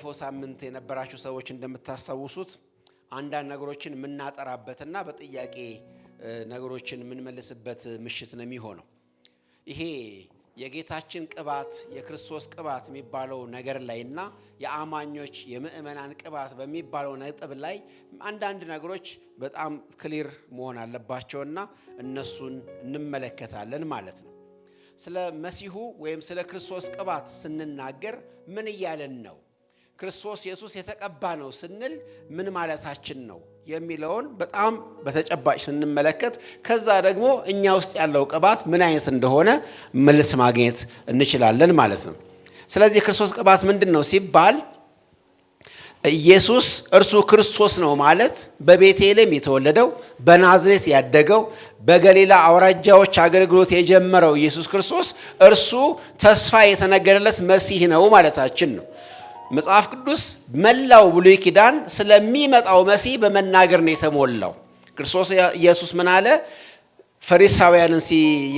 ባለፈው ሳምንት የነበራችሁ ሰዎች እንደምታስታውሱት አንዳንድ ነገሮችን ምናጠራበትና በጥያቄ ነገሮችን ምንመልስበት ምሽት ነው የሚሆነው። ይሄ የጌታችን ቅባት የክርስቶስ ቅባት የሚባለው ነገር ላይና የአማኞች የምእመናን ቅባት በሚባለው ነጥብ ላይ አንዳንድ ነገሮች በጣም ክሊር መሆን አለባቸውና እነሱን እንመለከታለን ማለት ነው። ስለ መሲሁ ወይም ስለ ክርስቶስ ቅባት ስንናገር ምን እያለን ነው? ክርስቶስ ኢየሱስ የተቀባ ነው ስንል ምን ማለታችን ነው የሚለውን በጣም በተጨባጭ ስንመለከት ከዛ ደግሞ እኛ ውስጥ ያለው ቅባት ምን አይነት እንደሆነ መልስ ማግኘት እንችላለን ማለት ነው። ስለዚህ ክርስቶስ ቅባት ምንድነው ሲባል ኢየሱስ እርሱ ክርስቶስ ነው ማለት በቤተልሔም የተወለደው በናዝሬት ያደገው በገሊላ አውራጃዎች አገልግሎት የጀመረው ኢየሱስ ክርስቶስ እርሱ ተስፋ የተነገረለት መሲህ ነው ማለታችን ነው። መጽሐፍ ቅዱስ መላው ብሉይ ኪዳን ስለሚመጣው መሲህ በመናገር ነው የተሞላው። ክርስቶስ ኢየሱስ ምን አለ? ፈሪሳውያንን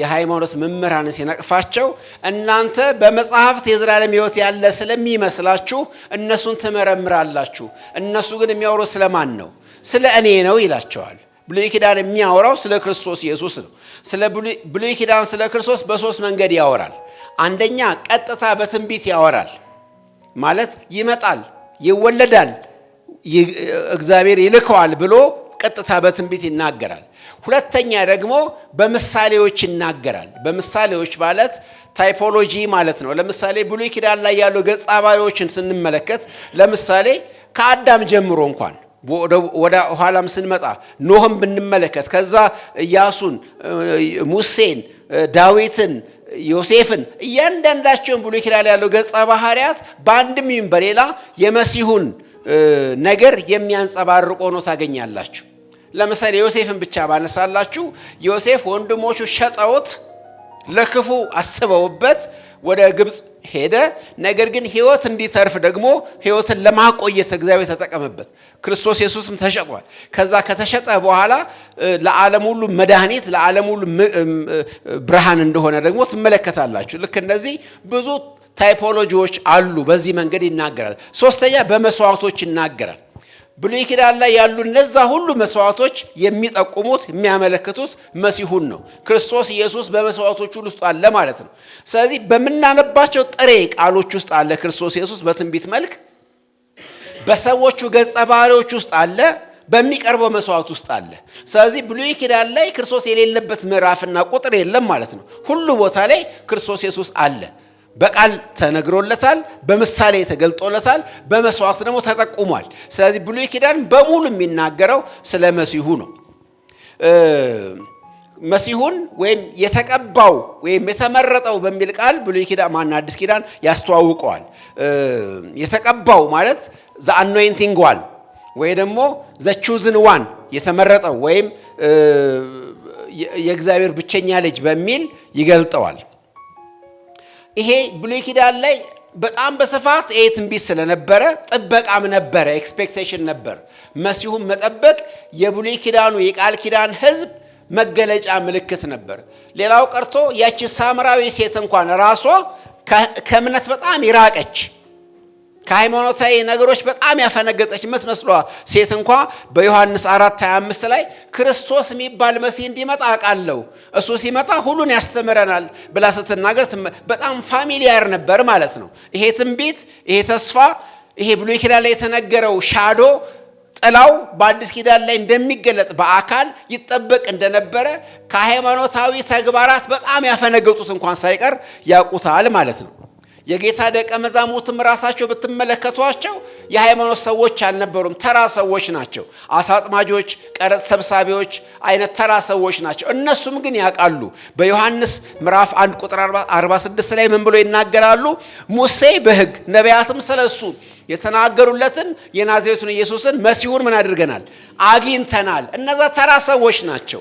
የሃይማኖት መምህራንን ሲነቅፋቸው እናንተ በመጽሐፍት የዘላለም ሕይወት ያለ ስለሚመስላችሁ እነሱን ትመረምራላችሁ፣ እነሱ ግን የሚያወሩት ስለማን ነው? ስለ እኔ ነው ይላቸዋል። ብሉይ ኪዳን የሚያወራው ስለ ክርስቶስ ኢየሱስ ነው። ስለ ብሉይ ኪዳን ስለ ክርስቶስ በሶስት መንገድ ያወራል። አንደኛ ቀጥታ በትንቢት ያወራል። ማለት ይመጣል፣ ይወለዳል፣ እግዚአብሔር ይልከዋል ብሎ ቀጥታ በትንቢት ይናገራል። ሁለተኛ ደግሞ በምሳሌዎች ይናገራል። በምሳሌዎች ማለት ታይፖሎጂ ማለት ነው። ለምሳሌ ብሉይ ኪዳን ላይ ያሉ ገጸ ባህሪዎችን ስንመለከት ለምሳሌ ከአዳም ጀምሮ እንኳን ወደ ኋላም ስንመጣ ኖህን ብንመለከት ከዛ ኢያሱን፣ ሙሴን፣ ዳዊትን፣ ዮሴፍን እያንዳንዳቸውን ብሉይ ኪዳን ያለው ገጸ ባህሪያት በአንድም ይሁን በሌላ የመሲሁን ነገር የሚያንጸባርቁ ሆኖ ታገኛላችሁ። ለምሳሌ ዮሴፍን ብቻ ባነሳላችሁ ዮሴፍ ወንድሞቹ ሸጠውት ለክፉ አስበውበት ወደ ግብፅ ሄደ። ነገር ግን ሕይወት እንዲተርፍ ደግሞ ሕይወትን ለማቆየት እግዚአብሔር ተጠቀመበት። ክርስቶስ ኢየሱስም ተሸጧል። ከዛ ከተሸጠ በኋላ ለዓለም ሁሉ መድኃኒት ለዓለም ሁሉ ብርሃን እንደሆነ ደግሞ ትመለከታላችሁ። ልክ እንደዚህ ብዙ ታይፖሎጂዎች አሉ። በዚህ መንገድ ይናገራል። ሶስተኛ በመስዋዕቶች ይናገራል። ብሉይ ኪዳን ላይ ያሉ እነዛ ሁሉ መስዋዕቶች የሚጠቁሙት የሚያመለክቱት መሲሁን ነው። ክርስቶስ ኢየሱስ በመስዋዕቶች ውስጥ አለ ማለት ነው። ስለዚህ በምናነባቸው ጥሬ ቃሎች ውስጥ አለ ክርስቶስ ኢየሱስ በትንቢት መልክ፣ በሰዎቹ ገጸ ባህሪዎች ውስጥ አለ፣ በሚቀርበው መስዋዕት ውስጥ አለ። ስለዚህ ብሉይ ኪዳን ላይ ክርስቶስ የሌለበት ምዕራፍና ቁጥር የለም ማለት ነው። ሁሉ ቦታ ላይ ክርስቶስ ኢየሱስ አለ። በቃል ተነግሮለታል፣ በምሳሌ ተገልጦለታል፣ በመስዋዕት ደግሞ ተጠቁሟል። ስለዚህ ብሉይ ኪዳን በሙሉ የሚናገረው ስለ መሲሁ ነው። መሲሁን ወይም የተቀባው ወይም የተመረጠው በሚል ቃል ብሉይ ኪዳን አዲስ ኪዳን ያስተዋውቀዋል። የተቀባው ማለት ዘ አኖይንቲንግ ዋን ወይ ደግሞ ዘ ቹዝን ዋን የተመረጠው ወይም የእግዚአብሔር ብቸኛ ልጅ በሚል ይገልጠዋል። ይሄ ብሉይ ኪዳን ላይ በጣም በስፋት ትንቢት ስለነበረ ጥበቃም ነበረ፣ ኤክስፔክቴሽን ነበር። መሲሁን መጠበቅ የብሉይ ኪዳኑ የቃል ኪዳን ሕዝብ መገለጫ ምልክት ነበር። ሌላው ቀርቶ ያቺ ሳምራዊ ሴት እንኳን ራሷ ከእምነት በጣም ይራቀች ከሃይማኖታዊ ነገሮች በጣም ያፈነገጠች መስሏ ሴት እንኳን በዮሐንስ 4:25 ላይ ክርስቶስ የሚባል መሲህ እንዲመጣ አውቃለሁ፣ እሱ ሲመጣ ሁሉን ያስተምረናል ብላ ስትናገር በጣም ፋሚሊያር ነበር ማለት ነው። ይሄ ትንቢት፣ ይሄ ተስፋ፣ ይሄ ብሉይ ኪዳን ላይ የተነገረው ሻዶ ጥላው በአዲስ ኪዳን ላይ እንደሚገለጥ በአካል ይጠበቅ እንደነበረ ከሃይማኖታዊ ተግባራት በጣም ያፈነገጡት እንኳን ሳይቀር ያውቁታል ማለት ነው። የጌታ ደቀ መዛሙርትም ራሳቸው ብትመለከቷቸው የሃይማኖት ሰዎች አልነበሩም፣ ተራ ሰዎች ናቸው። አሳ አጥማጆች፣ ቀረጥ ሰብሳቢዎች አይነት ተራ ሰዎች ናቸው። እነሱም ግን ያውቃሉ። በዮሐንስ ምዕራፍ 1 ቁጥር 46 ላይ ምን ብሎ ይናገራሉ? ሙሴ በሕግ ነቢያትም ስለሱ የተናገሩለትን የናዝሬቱን ኢየሱስን መሲሁን ምን አድርገናል? አግኝተናል። እነዛ ተራ ሰዎች ናቸው።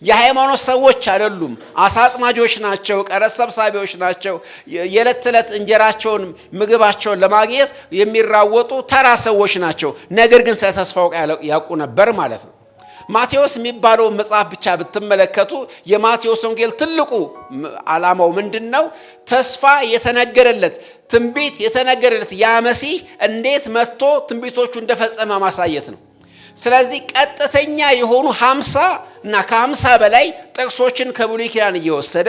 የሃይማኖት ሰዎች አይደሉም። አሳ አጥማጆች ናቸው፣ ቀረጥ ሰብሳቢዎች ናቸው። የዕለት ተዕለት እንጀራቸውን ምግባቸውን ለማግኘት የሚራወጡ ተራ ሰዎች ናቸው። ነገር ግን ስለ ተስፋው ያውቁ ነበር ማለት ነው። ማቴዎስ የሚባለው መጽሐፍ ብቻ ብትመለከቱ የማቴዎስ ወንጌል ትልቁ ዓላማው ምንድነው? ተስፋ የተነገረለት ትንቢት የተነገረለት ያ መሲህ እንዴት መጥቶ ትንቢቶቹ እንደፈጸመ ማሳየት ነው። ስለዚህ ቀጥተኛ የሆኑ 50 እና ከ50 በላይ ጥቅሶችን ከብሉይ ኪዳን እየወሰደ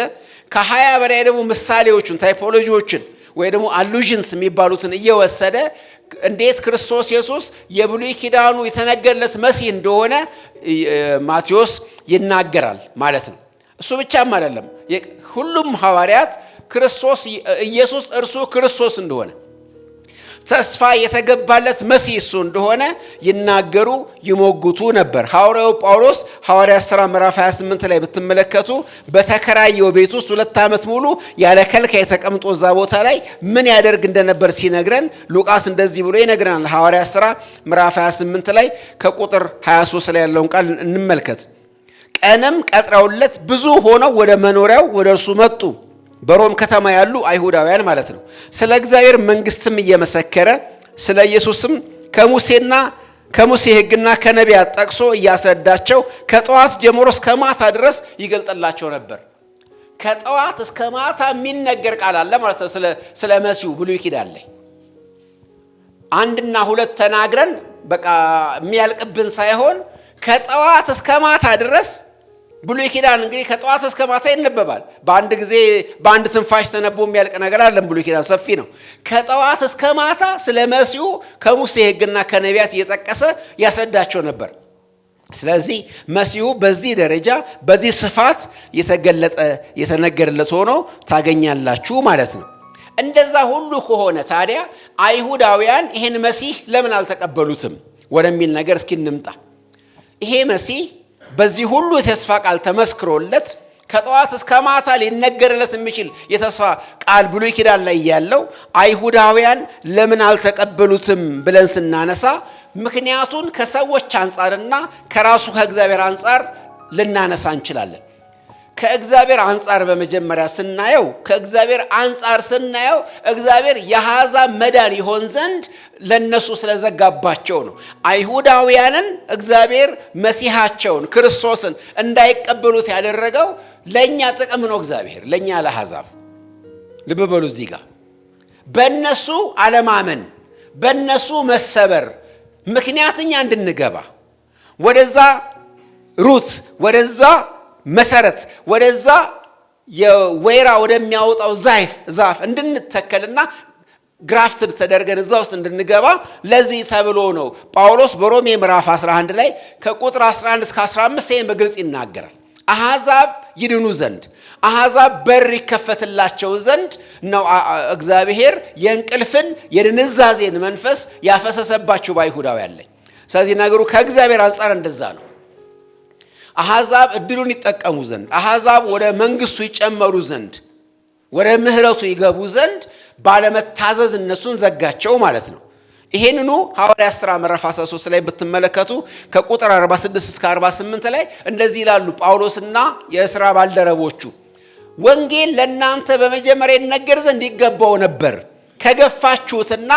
ከ20 በላይ ደግሞ ምሳሌዎችን ታይፖሎጂዎችን ወይ ደግሞ አሉዥንስ የሚባሉትን እየወሰደ እንዴት ክርስቶስ ኢየሱስ የብሉይ ኪዳኑ የተነገረለት መሲህ እንደሆነ ማቴዎስ ይናገራል ማለት ነው። እሱ ብቻም አይደለም፣ ሁሉም ሐዋርያት ክርስቶስ ኢየሱስ እርሱ ክርስቶስ እንደሆነ ተስፋ የተገባለት መሲህ እሱ እንደሆነ ይናገሩ ይሞግቱ ነበር። ሐዋርያው ጳውሎስ ሐዋርያት ሥራ ምዕራፍ 28 ላይ ብትመለከቱ በተከራየው ቤት ውስጥ 2 ዓመት ሙሉ ያለ ከልካይ ተቀምጦ እዛ ቦታ ላይ ምን ያደርግ እንደነበር ሲነግረን ሉቃስ እንደዚህ ብሎ ይነግረናል። ሐዋርያት ሥራ ምዕራፍ 28 ላይ ከቁጥር 23 ላይ ያለውን ቃል እንመልከት። ቀንም ቀጥረውለት ብዙ ሆነው ወደ መኖሪያው ወደ እርሱ መጡ። በሮም ከተማ ያሉ አይሁዳውያን ማለት ነው። ስለ እግዚአብሔር መንግስትም እየመሰከረ ስለ ኢየሱስም ከሙሴ ሕግና ከነቢያት ጠቅሶ እያስረዳቸው ከጠዋት ጀምሮ እስከ ማታ ድረስ ይገልጥላቸው ነበር። ከጠዋት እስከ ማታ የሚነገር ቃል አለ ማለት ነው። ስለ መሲሁ ብሉይ ኪዳን ላይ 1 እና 2 ተናግረን በቃ የሚያልቅብን ሳይሆን ከጠዋት እስከ ማታ ድረስ ብሉይ ኪዳን እንግዲህ ከጠዋት እስከ ማታ ይነበባል። በአንድ ጊዜ በአንድ ትንፋሽ ተነቦ የሚያልቅ ነገር አይደለም። ብሉይ ኪዳን ሰፊ ነው። ከጠዋት እስከ ማታ ስለ መሲሁ ከሙሴ ሕግና ከነቢያት እየጠቀሰ ያስረዳቸው ነበር። ስለዚህ መሲሁ በዚህ ደረጃ በዚህ ስፋት የተነገረለት ሆኖ ታገኛላችሁ ማለት ነው። እንደዛ ሁሉ ከሆነ ታዲያ አይሁዳውያን ይሄን መሲህ ለምን አልተቀበሉትም ወደሚል ነገር እስኪ እንምጣ። ይሄ መሲህ በዚህ ሁሉ የተስፋ ቃል ተመስክሮለት ከጠዋት እስከ ማታ ሊነገርለት የሚችል የተስፋ ቃል ብሉይ ኪዳን ላይ ያለው አይሁዳውያን ለምን አልተቀበሉትም ብለን ስናነሳ ምክንያቱን ከሰዎች አንጻርና ከራሱ ከእግዚአብሔር አንጻር ልናነሳ እንችላለን። ከእግዚአብሔር አንጻር በመጀመሪያ ስናየው እግዚአብሔር የአሕዛብ መዳን ይሆን ዘንድ ለነሱ ስለዘጋባቸው ነው። አይሁዳውያንን እግዚአብሔር መሲሐቸውን ክርስቶስን እንዳይቀበሉት ያደረገው ለኛ ጥቅም ነው። እግዚአብሔር ለኛ ለአሕዛብ ልብ በሉ እዚህ ጋር በእነሱ አለማመን በእነሱ መሰበር ምክንያትኛ እንድንገባ ወደዛ ሩት ወደዛ መሰረት ወደዛ የወይራ ወደሚያወጣው ዛፍ እንድንተከልና ግራፍትድ ተደርገን እዛ ውስጥ እንድንገባ ለዚህ ተብሎ ነው። ጳውሎስ በሮሜ ምዕራፍ 11 ላይ ከቁጥር 11 እስከ 15 ይህን በግልጽ ይናገራል። አሕዛብ ይድኑ ዘንድ አሕዛብ በር ይከፈትላቸው ዘንድ ነው እግዚአብሔር የእንቅልፍን የድንዛዜን መንፈስ ያፈሰሰባቸው በአይሁዳውያን ላይ። ስለዚህ ነገሩ ከእግዚአብሔር አንጻር እንደዛ ነው። አሕዛብ እድሉን ይጠቀሙ ዘንድ አሕዛብ ወደ መንግስቱ ይጨመሩ ዘንድ ወደ ምህረቱ ይገቡ ዘንድ ባለመታዘዝ እነሱን ዘጋቸው ማለት ነው። ይሄንኑ ሐዋርያት ሥራ ምዕራፍ 13 ላይ ብትመለከቱ ከቁጥር 46 እስከ 48 ላይ እንደዚህ ይላሉ ጳውሎስና የሥራ ባልደረቦቹ። ወንጌል ለእናንተ በመጀመሪያ ይነገር ዘንድ ይገባው ነበር። ከገፋችሁትና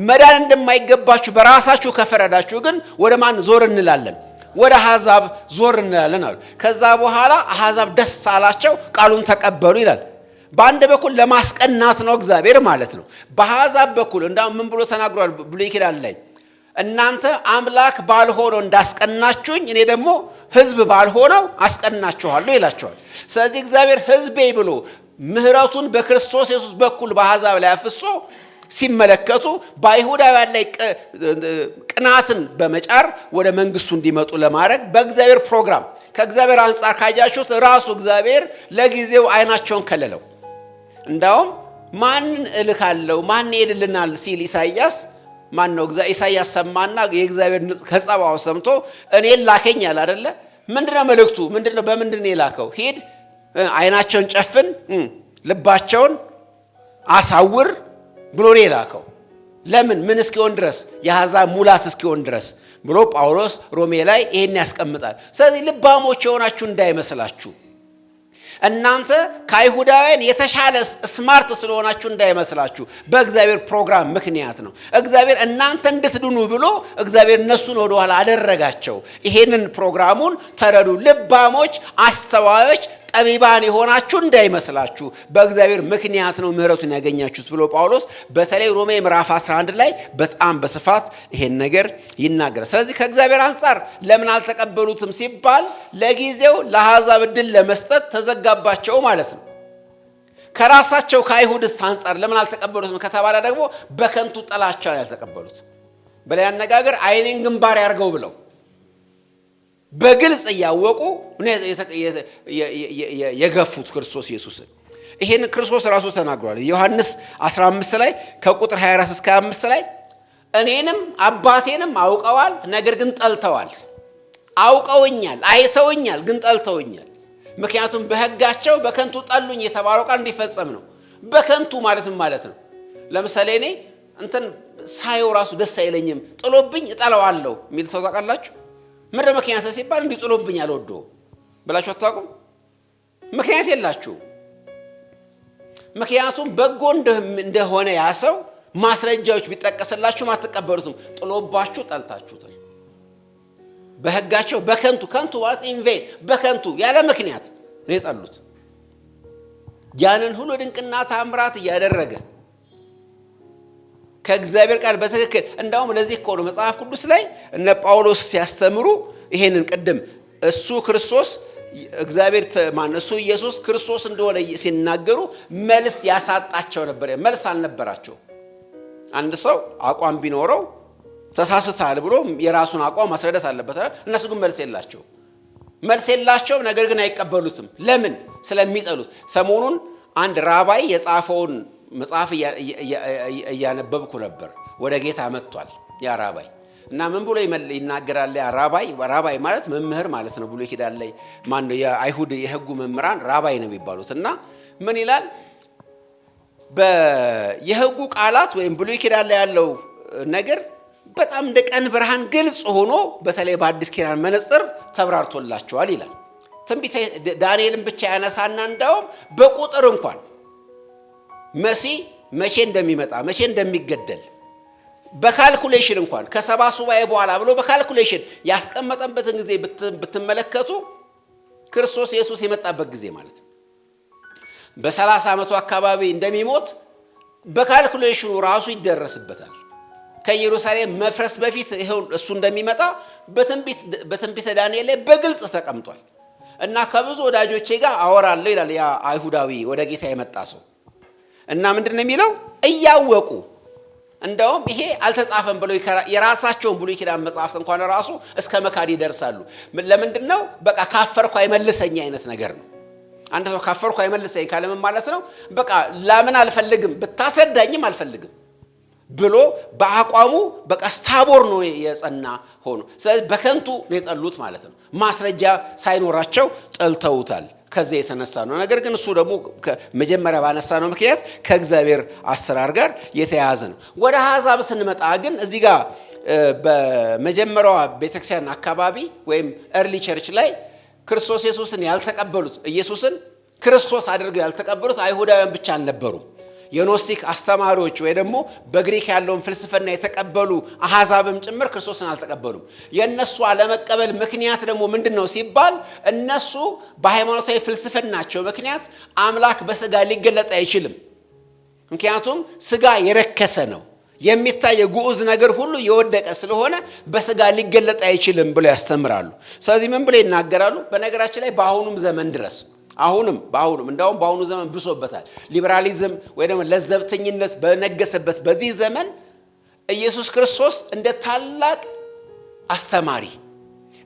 መዳን እንደማይገባችሁ በራሳችሁ ከፈረዳችሁ ግን ወደ ማን ዞር እንላለን? ወደ አሕዛብ ዞር እንላለን አሉ። ከዛ በኋላ አሕዛብ ደስ አላቸው፣ ቃሉን ተቀበሉ ይላል። በአንድ በኩል ለማስቀናት ነው እግዚአብሔር ማለት ነው። በአሕዛብ በኩል እንዳውም ምን ብሎ ተናግሯል ብሉይ ኪዳን ላይ? እናንተ አምላክ ባልሆነው እንዳስቀናችሁኝ እኔ ደግሞ ሕዝብ ባልሆነው አስቀናችኋለሁ ይላቸዋል። ስለዚህ እግዚአብሔር ሕዝቤ ብሎ ምሕረቱን በክርስቶስ ኢየሱስ በኩል በአሕዛብ ላይ አፍሶ ሲመለከቱ በአይሁዳውያን ላይ ቅናትን በመጫር ወደ መንግስቱ እንዲመጡ ለማድረግ በእግዚአብሔር ፕሮግራም ከእግዚአብሔር አንጻር ካያችሁት ራሱ እግዚአብሔር ለጊዜው አይናቸውን ከለለው። እንዳውም ማንን እልካለሁ ማን ይሄድልናል ሲል ኢሳይያስ ሰማና የእግዚአብሔር ከጸባው ሰምቶ እኔን ላከኛል አይደለ? ምንድነው መልእክቱ? ምንድነው? በምንድነው የላከው? ሂድ አይናቸውን ጨፍን ልባቸውን አሳውር ብሎ ነው የላከው። ለምን? ምን እስኪሆን ድረስ? የአሕዛብ ሙላት እስኪሆን ድረስ ብሎ ጳውሎስ ሮሜ ላይ ይሄን ያስቀምጣል። ስለዚህ ልባሞች የሆናችሁ እንዳይመስላችሁ እናንተ ከአይሁዳውያን የተሻለ ስማርት ስለሆናችሁ እንዳይመስላችሁ በእግዚአብሔር ፕሮግራም ምክንያት ነው። እግዚአብሔር እናንተ እንድትድኑ ብሎ እግዚአብሔር እነሱን ወደ ኋላ አደረጋቸው። ይሄንን ፕሮግራሙን ተረዱ። ልባሞች፣ አስተዋዮች፣ ጠቢባን የሆናችሁ እንዳይመስላችሁ በእግዚአብሔር ምክንያት ነው ምህረቱን ያገኛችሁት ብሎ ጳውሎስ በተለይ ሮሜ ምዕራፍ 11 ላይ በጣም በስፋት ይሄን ነገር ይናገራል። ስለዚህ ከእግዚአብሔር አንፃር ለምን አልተቀበሉትም ሲባል ለጊዜው ለአሕዛብ ዕድል ለመስጠት ተዘጋባቸው ማለት ነው። ከራሳቸው ከአይሁድስ አንፃር ለምን አልተቀበሉትም ከተባለ ደግሞ በከንቱ ጥላቻ ነው ያልተቀበሉት። በሌላ አነጋገር ዓይኔን ግንባር ያርገው ብለው በግልጽ እያወቁ የገፉት ክርስቶስ ኢየሱስን። ይሄን ክርስቶስ ራሱ ተናግሯል። ዮሐንስ 15 ላይ ከቁጥር 24 እስከ 25 ላይ እኔንም አባቴንም አውቀዋል፣ ነገር ግን ጠልተዋል። አውቀውኛል፣ አይተውኛል፣ ግን ጠልተውኛል። ምክንያቱም በሕጋቸው በከንቱ ጠሉኝ የተባለው ቃል እንዲፈጸም ነው። በከንቱ ማለት ነው። ለምሳሌ እኔ እንትን ሳየው ራሱ ደስ አይለኝም፣ ጥሎብኝ እጠላዋለሁ የሚል ሰው ታውቃላችሁ? ምንድን ነው ምክንያት ሲባል እንዲህ ጥሎብኝ አልወደው ብላችሁ አታውቁም? ምክንያት የላችሁ። ምክንያቱም በጎ እንደሆነ ያ ሰው ማስረጃዎች ቢጠቀስላችሁ አትቀበሉትም። ጥሎባችሁ ጠልታችሁታል። በሕጋቸው በከንቱ ከንቱ ማለት ኢንቬን በከንቱ ያለ ምክንያት ነው የጠሉት። ያንን ሁሉ ድንቅና ታምራት እያደረገ ከእግዚአብሔር ቃል በትክክል እንዳውም ለዚህ እኮ ነው መጽሐፍ ቅዱስ ላይ እነ ጳውሎስ ሲያስተምሩ ይሄንን ቅድም እሱ ክርስቶስ እግዚአብሔር እሱ ኢየሱስ ክርስቶስ እንደሆነ ሲናገሩ መልስ ያሳጣቸው ነበር። መልስ አልነበራቸው። አንድ ሰው አቋም ቢኖረው ተሳስታል ብሎ የራሱን አቋም ማስረዳት አለበት አይደል? እነሱ ግን መልስ የላቸው፣ ነገር ግን አይቀበሉትም። ለምን? ስለሚጠሉት። ሰሞኑን አንድ ራባይ የጻፈውን መጽሐፍ እያነበብኩ ነበር። ወደ ጌታ መጥቷል ያ ራባይ እና ምን ብሎ ይናገራል? ያ ራባይ ማለት መምህር ማለት ነው ብሎ ይሄዳል። ማን ነው? የአይሁድ የሕጉ መምህራን ራባይ ነው የሚባሉት። እና ምን ይላል? በየሕጉ ቃላት ወይም ብሎ ይሄዳል ያለው ነገር በጣም እንደ ቀን ብርሃን ግልጽ ሆኖ በተለይ በአዲስ ኪዳን መነጽር ተብራርቶላቸዋል ይላል። ትንቢተ ዳንኤልን ብቻ ያነሳና እንዳውም በቁጥር እንኳን መሲህ መቼ እንደሚመጣ መቼ እንደሚገደል በካልኩሌሽን እንኳን ከሰባ ሱባኤ በኋላ ብሎ በካልኩሌሽን ያስቀመጠበትን ጊዜ ብትመለከቱ ክርስቶስ ኢየሱስ የመጣበት ጊዜ ማለት ነው በ30 ዓመቱ አካባቢ እንደሚሞት በካልኩሌሽኑ ራሱ ይደረስበታል። ከኢየሩሳሌም መፍረስ በፊት ይሄው እሱ እንደሚመጣ በትንቢተ ዳንኤል ላይ በግልጽ ተቀምጧል። እና ከብዙ ወዳጆቼ ጋር አወራለሁ ይላል ያ አይሁዳዊ ወደ ጌታ የመጣ ሰው። እና ምንድነው የሚለው? እያወቁ እንደውም ይሄ አልተጻፈም ብለው የራሳቸውን ብሉይ ኪዳን መጽሐፍት እንኳን ራሱ እስከ መካድ ይደርሳሉ። ለምንድነው? በቃ ካፈርኩ አይመልሰኝ አይነት ነገር ነው። አንድ ሰው ካፈርኩ አይመልሰኝ ካለ ምን ማለት ነው? በቃ ለምን አልፈልግም ብታስረዳኝም አልፈልግም ብሎ በአቋሙ በቃ ስታቦር ነው የጸና ሆኖ። ስለዚህ በከንቱ ነው የጠሉት ማለት ነው። ማስረጃ ሳይኖራቸው ጠልተውታል። ከዚህ የተነሳ ነው። ነገር ግን እሱ ደግሞ መጀመሪያ ባነሳ ነው ምክንያት ከእግዚአብሔር አሰራር ጋር የተያያዘ ነው። ወደ አሕዛብ ስንመጣ ግን እዚህ ጋር በመጀመሪያዋ ቤተክርስቲያን አካባቢ ወይም ኤርሊ ቸርች ላይ ክርስቶስ ኢየሱስን ያልተቀበሉት ኢየሱስን ክርስቶስ አድርገው ያልተቀበሉት አይሁዳውያን ብቻ አልነበሩም። የኖስቲክ አስተማሪዎች ወይ ደግሞ በግሪክ ያለውን ፍልስፍና የተቀበሉ አሕዛብም ጭምር ክርስቶስን አልተቀበሉም። የነሱ አለመቀበል ምክንያት ደግሞ ምንድነው ሲባል እነሱ በሃይማኖታዊ ፍልስፍናቸው ምክንያት አምላክ በስጋ ሊገለጥ አይችልም። ምክንያቱም ስጋ የረከሰ ነው፣ የሚታይ የግዑዝ ነገር ሁሉ የወደቀ ስለሆነ በስጋ ሊገለጥ አይችልም ብለው ያስተምራሉ። ስለዚህ ምን ብለው ይናገራሉ? በነገራችን ላይ በአሁኑም ዘመን ድረስ አሁንም እንዳውም በአሁኑ ዘመን ብሶበታል። ሊበራሊዝም ወይ ደግሞ ለዘብተኝነት በነገሰበት በዚህ ዘመን ኢየሱስ ክርስቶስ እንደ ታላቅ አስተማሪ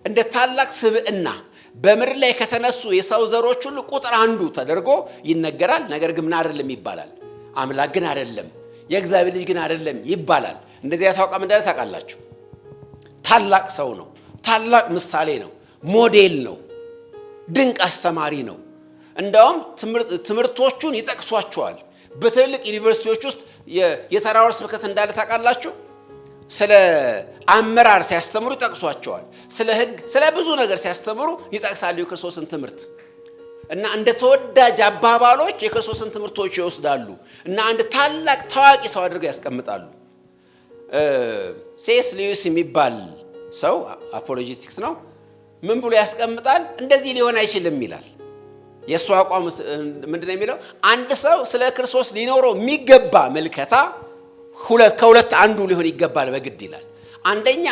እንደ ታላቅ ስብዕና በምድር ላይ ከተነሱ የሰው ዘሮች ሁሉ ቁጥር አንዱ ተደርጎ ይነገራል። ነገር ግን ምን አይደለም ይባላል? አምላክ ግን አይደለም፣ የእግዚአብሔር ልጅ ግን አይደለም ይባላል። እንደዚህ ያታውቃም እንዳለ ታውቃላችሁ። ታላቅ ሰው ነው፣ ታላቅ ምሳሌ ነው፣ ሞዴል ነው፣ ድንቅ አስተማሪ ነው። እንዳውም ትምህርቶቹን ይጠቅሷቸዋል። በትልልቅ ዩኒቨርሲቲዎች ውስጥ የተራራ ስብከት እንዳለ ታውቃላችሁ። ስለ አመራር ሲያስተምሩ ይጠቅሷቸዋል። ስለ ሕግ፣ ስለ ብዙ ነገር ሲያስተምሩ ይጠቅሳሉ የክርስቶስን ትምህርት። እና እንደ ተወዳጅ አባባሎች የክርስቶስን ትምህርቶች ይወስዳሉ እና አንድ ታላቅ ታዋቂ ሰው አድርገው ያስቀምጣሉ። ሴስ ሉዊስ የሚባል ሰው አፖሎጂቲክስ ነው ምን ብሎ ያስቀምጣል? እንደዚህ ሊሆን አይችልም ይላል። የሱ አቋም ምንድነው የሚለው? አንድ ሰው ስለ ክርስቶስ ሊኖረው የሚገባ መልከታ ከሁለት አንዱ ሊሆን ይገባል በግድ ይላል። አንደኛ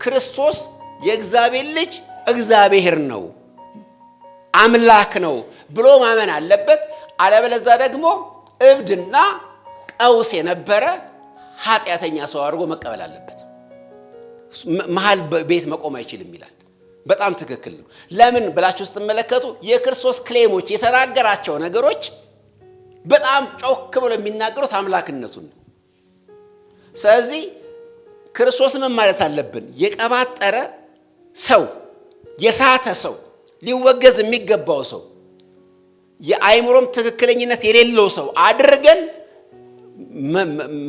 ክርስቶስ የእግዚአብሔር ልጅ እግዚአብሔር ነው አምላክ ነው ብሎ ማመን አለበት። አለበለዚያ ደግሞ እብድና ቀውስ የነበረ ኃጢአተኛ ሰው አድርጎ መቀበል አለበት። መሃል ቤት መቆም አይችልም ይላል። በጣም ትክክል ነው። ለምን ብላችሁ ስትመለከቱ የክርስቶስ ክሌሞች የተናገራቸው ነገሮች በጣም ጮክ ብሎ የሚናገሩት አምላክነቱን ነው። ስለዚህ ክርስቶስ ምን ማለት አለብን? የቀባጠረ ሰው፣ የሳተ ሰው፣ ሊወገዝ የሚገባው ሰው፣ የአይምሮም ትክክለኝነት የሌለው ሰው አድርገን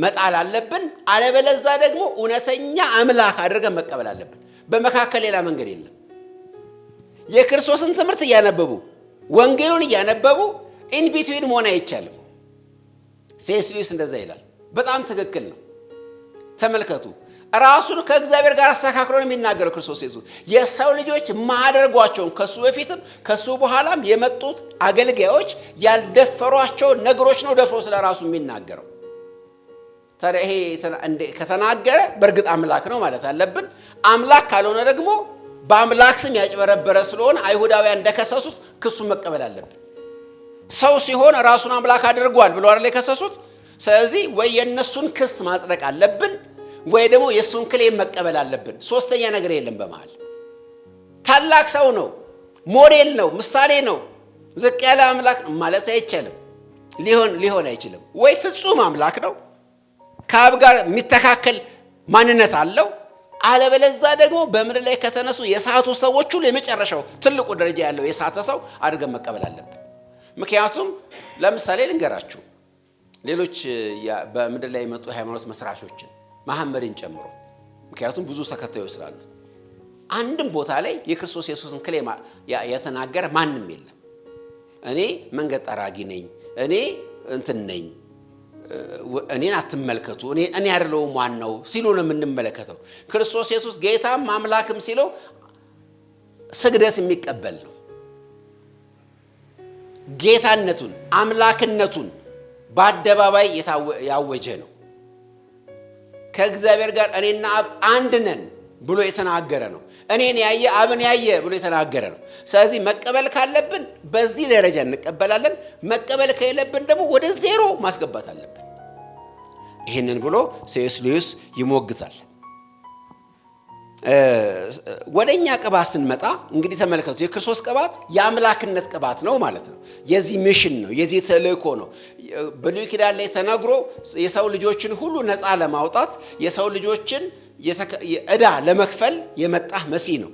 መጣል አለብን። አለበለዚያ ደግሞ እውነተኛ አምላክ አድርገን መቀበል አለብን። በመካከል ሌላ መንገድ የለም። የክርስቶስን ትምህርት እያነበቡ ወንጌሉን እያነበቡ ኢን ቢትዊን መሆን አይቻልም። ሴስ ሉዊስ እንደዛ ይላል። በጣም ትክክል ነው። ተመልከቱ፣ ራሱን ከእግዚአብሔር ጋር አስተካክሎ ነው የሚናገረው ክርስቶስ ኢየሱስ። የሰው ልጆች ማደርጓቸውን ከሱ በፊትም ከሱ በኋላም የመጡት አገልጋዮች ያልደፈሯቸውን ነገሮች ነው ደፍሮ ስለ ራሱ የሚናገረው። ታዲያ ይሄ ከተናገረ በእርግጥ አምላክ ነው ማለት አለብን። አምላክ ካልሆነ ደግሞ በአምላክ ስም ያጭበረበረ ስለሆነ አይሁዳውያን እንደከሰሱት ክሱን መቀበል አለብን። ሰው ሲሆን ራሱን አምላክ አድርጓል ብሎ አይደል የከሰሱት? ስለዚህ ወይ የነሱን ክስ ማጽደቅ አለብን ወይ ደግሞ የሱን ክሌም መቀበል አለብን። ሶስተኛ ነገር የለም በመሃል። ታላቅ ሰው ነው፣ ሞዴል ነው፣ ምሳሌ ነው፣ ዝቅ ያለ አምላክ ነው ማለት አይቻልም። ሊሆን አይችልም። ወይ ፍጹም አምላክ ነው ከአብ ጋር የሚተካከል ማንነት አለው። አለበለዚያ ደግሞ በምድር ላይ ከተነሱ የሳቱ ሰዎች ሁሉ የመጨረሻው ትልቁ ደረጃ ያለው የሳተ ሰው አድርገን መቀበል አለብን። ምክንያቱም ለምሳሌ ልንገራችሁ፣ ሌሎች በምድር ላይ የመጡ ሃይማኖት መስራቾችን መሐመድን ጨምሮ፣ ምክንያቱም ብዙ ተከታዮች ስላሉት አንድም ቦታ ላይ የክርስቶስ ኢየሱስን ክሌም የተናገረ ማንም የለም። እኔ መንገድ ጠራጊ ነኝ፣ እኔ እንትን ነኝ፣ እኔን አትመልከቱ፣ እኔ አይደለሁም ዋናው ሲሉ ነው የምንመለከተው። ክርስቶስ ኢየሱስ ጌታም አምላክም ሲለው ስግደት የሚቀበል ነው። ጌታነቱን አምላክነቱን በአደባባይ ያወጀ ነው። ከእግዚአብሔር ጋር እኔና አብ አንድ ነን ብሎ የተናገረ ነው። እኔን ያየ አብን ያየ ብሎ የተናገረ ነው። ስለዚህ መቀበል ካለብን በዚህ ደረጃ እንቀበላለን። መቀበል ከሌለብን ደግሞ ወደ ዜሮ ማስገባት አለብን። ይህንን ብሎ ሴስ ሉዊስ ይሞግታል። ወደኛ ቅባት ስንመጣ እንግዲህ ተመልከቱ፣ የክርስቶስ ቅባት የአምላክነት ቅባት ነው ማለት ነው። የዚህ ሚሽን ነው፣ የዚህ ተልእኮ ነው። በብሉይ ኪዳን ላይ ተነግሮ የሰው ልጆችን ሁሉ ነፃ ለማውጣት የሰው ልጆችን ዕዳ ለመክፈል የመጣ መሲህ ነው።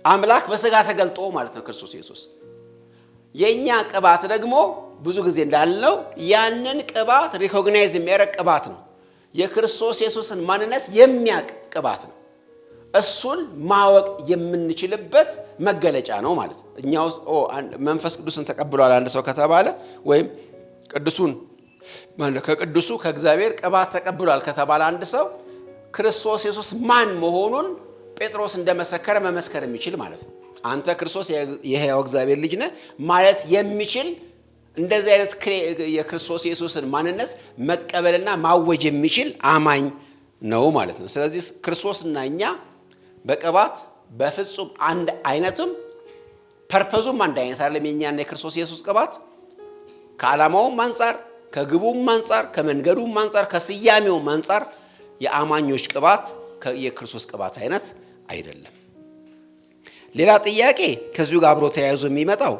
አምላክ በሥጋ ተገልጦ ማለት ነው ክርስቶስ ኢየሱስ። የኛ ቅባት ደግሞ ብዙ ጊዜ እንዳልነው ያንን ቅባት ሪኮግናይዝ የሚያደርግ ቅባት ነው። የክርስቶስ ኢየሱስን ማንነት የሚያውቅ ቅባት ነው። እሱን ማወቅ የምንችልበት መገለጫ ነው ማለት ነው። እኛው መንፈስ ቅዱስን ተቀብሏል አንድ ሰው ከተባለ ወይም ከቅዱሱ ከእግዚአብሔር ቅባት ተቀብሏል ከተባለ አንድ ሰው ክርስቶስ ኢየሱስ ማን መሆኑን ጴጥሮስ እንደመሰከረ መመስከር የሚችል ማለት ነው። አንተ ክርስቶስ የሕያው እግዚአብሔር ልጅ ነህ ማለት የሚችል እንደዚህ አይነት የክርስቶስ ኢየሱስን ማንነት መቀበልና ማወጅ የሚችል አማኝ ነው ማለት ነው። ስለዚህ ክርስቶስና እኛ በቅባት በፍጹም አንድ አይነቱም ፐርፐዙም አንድ አይነት አይደለም። የኛና የክርስቶስ ኢየሱስ ቅባት ከዓላማውም አንፃር፣ ከግቡም አንፃር፣ ከመንገዱም አንፃር፣ ከስያሜውም አንፃር የአማኞች ቅባት የክርስቶስ ቅባት አይነት አይደለም። ሌላ ጥያቄ ከዚሁ ጋር አብሮ ተያይዞ የሚመጣው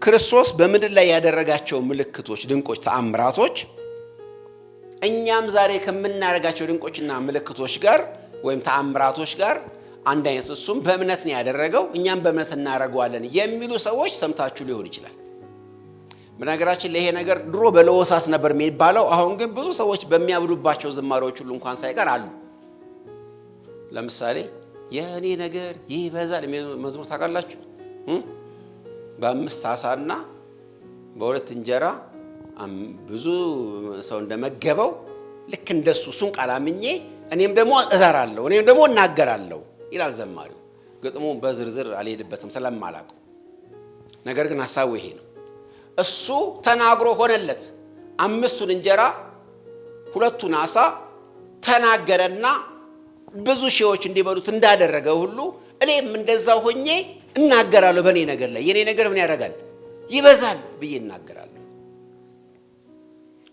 ክርስቶስ በምድር ላይ ያደረጋቸው ምልክቶች፣ ድንቆች፣ ተአምራቶች እኛም ዛሬ ከምናደርጋቸው ድንቆችና ምልክቶች ጋር ወይም ተአምራቶች ጋር አንድ አይነት፣ እሱም በእምነት ነው ያደረገው እኛም በእምነት እናደርገዋለን የሚሉ ሰዎች ሰምታችሁ ሊሆን ይችላል። በነገራችን ላይ ይሄ ነገር ድሮ በለወሳስ ነበር የሚባለው። አሁን ግን ብዙ ሰዎች በሚያብዱባቸው ዝማሬዎች ሁሉ እንኳን ሳይቀር አሉ። ለምሳሌ የእኔ ነገር ይበዛል መዝሙር ታውቃላችሁ? በ5 ዓሣና በ2 እንጀራ ብዙ ሰው እንደመገበው ልክ እንደሱ እሱን ቃል አምኜ እኔም ደግሞ እዘራለሁ እኔም ደግሞ እናገራለሁ ይላል ዘማሪው። ግጥሙ በዝርዝር አልሄድበትም ስለማላውቀው፣ ነገር ግን ሐሳቡ ይሄ ነው። እሱ ተናግሮ ሆነለት። 5ቱን እንጀራ 2ቱን ዓሣ ተናገረና ብዙ ሺዎች እንዲበሉት እንዳደረገ ሁሉ እኔም እንደዛው ሆኜ እናገራለሁ። በእኔ ነገር ላይ የኔ ነገር ምን ያደርጋል? ይበዛል ብዬ እናገራለሁ።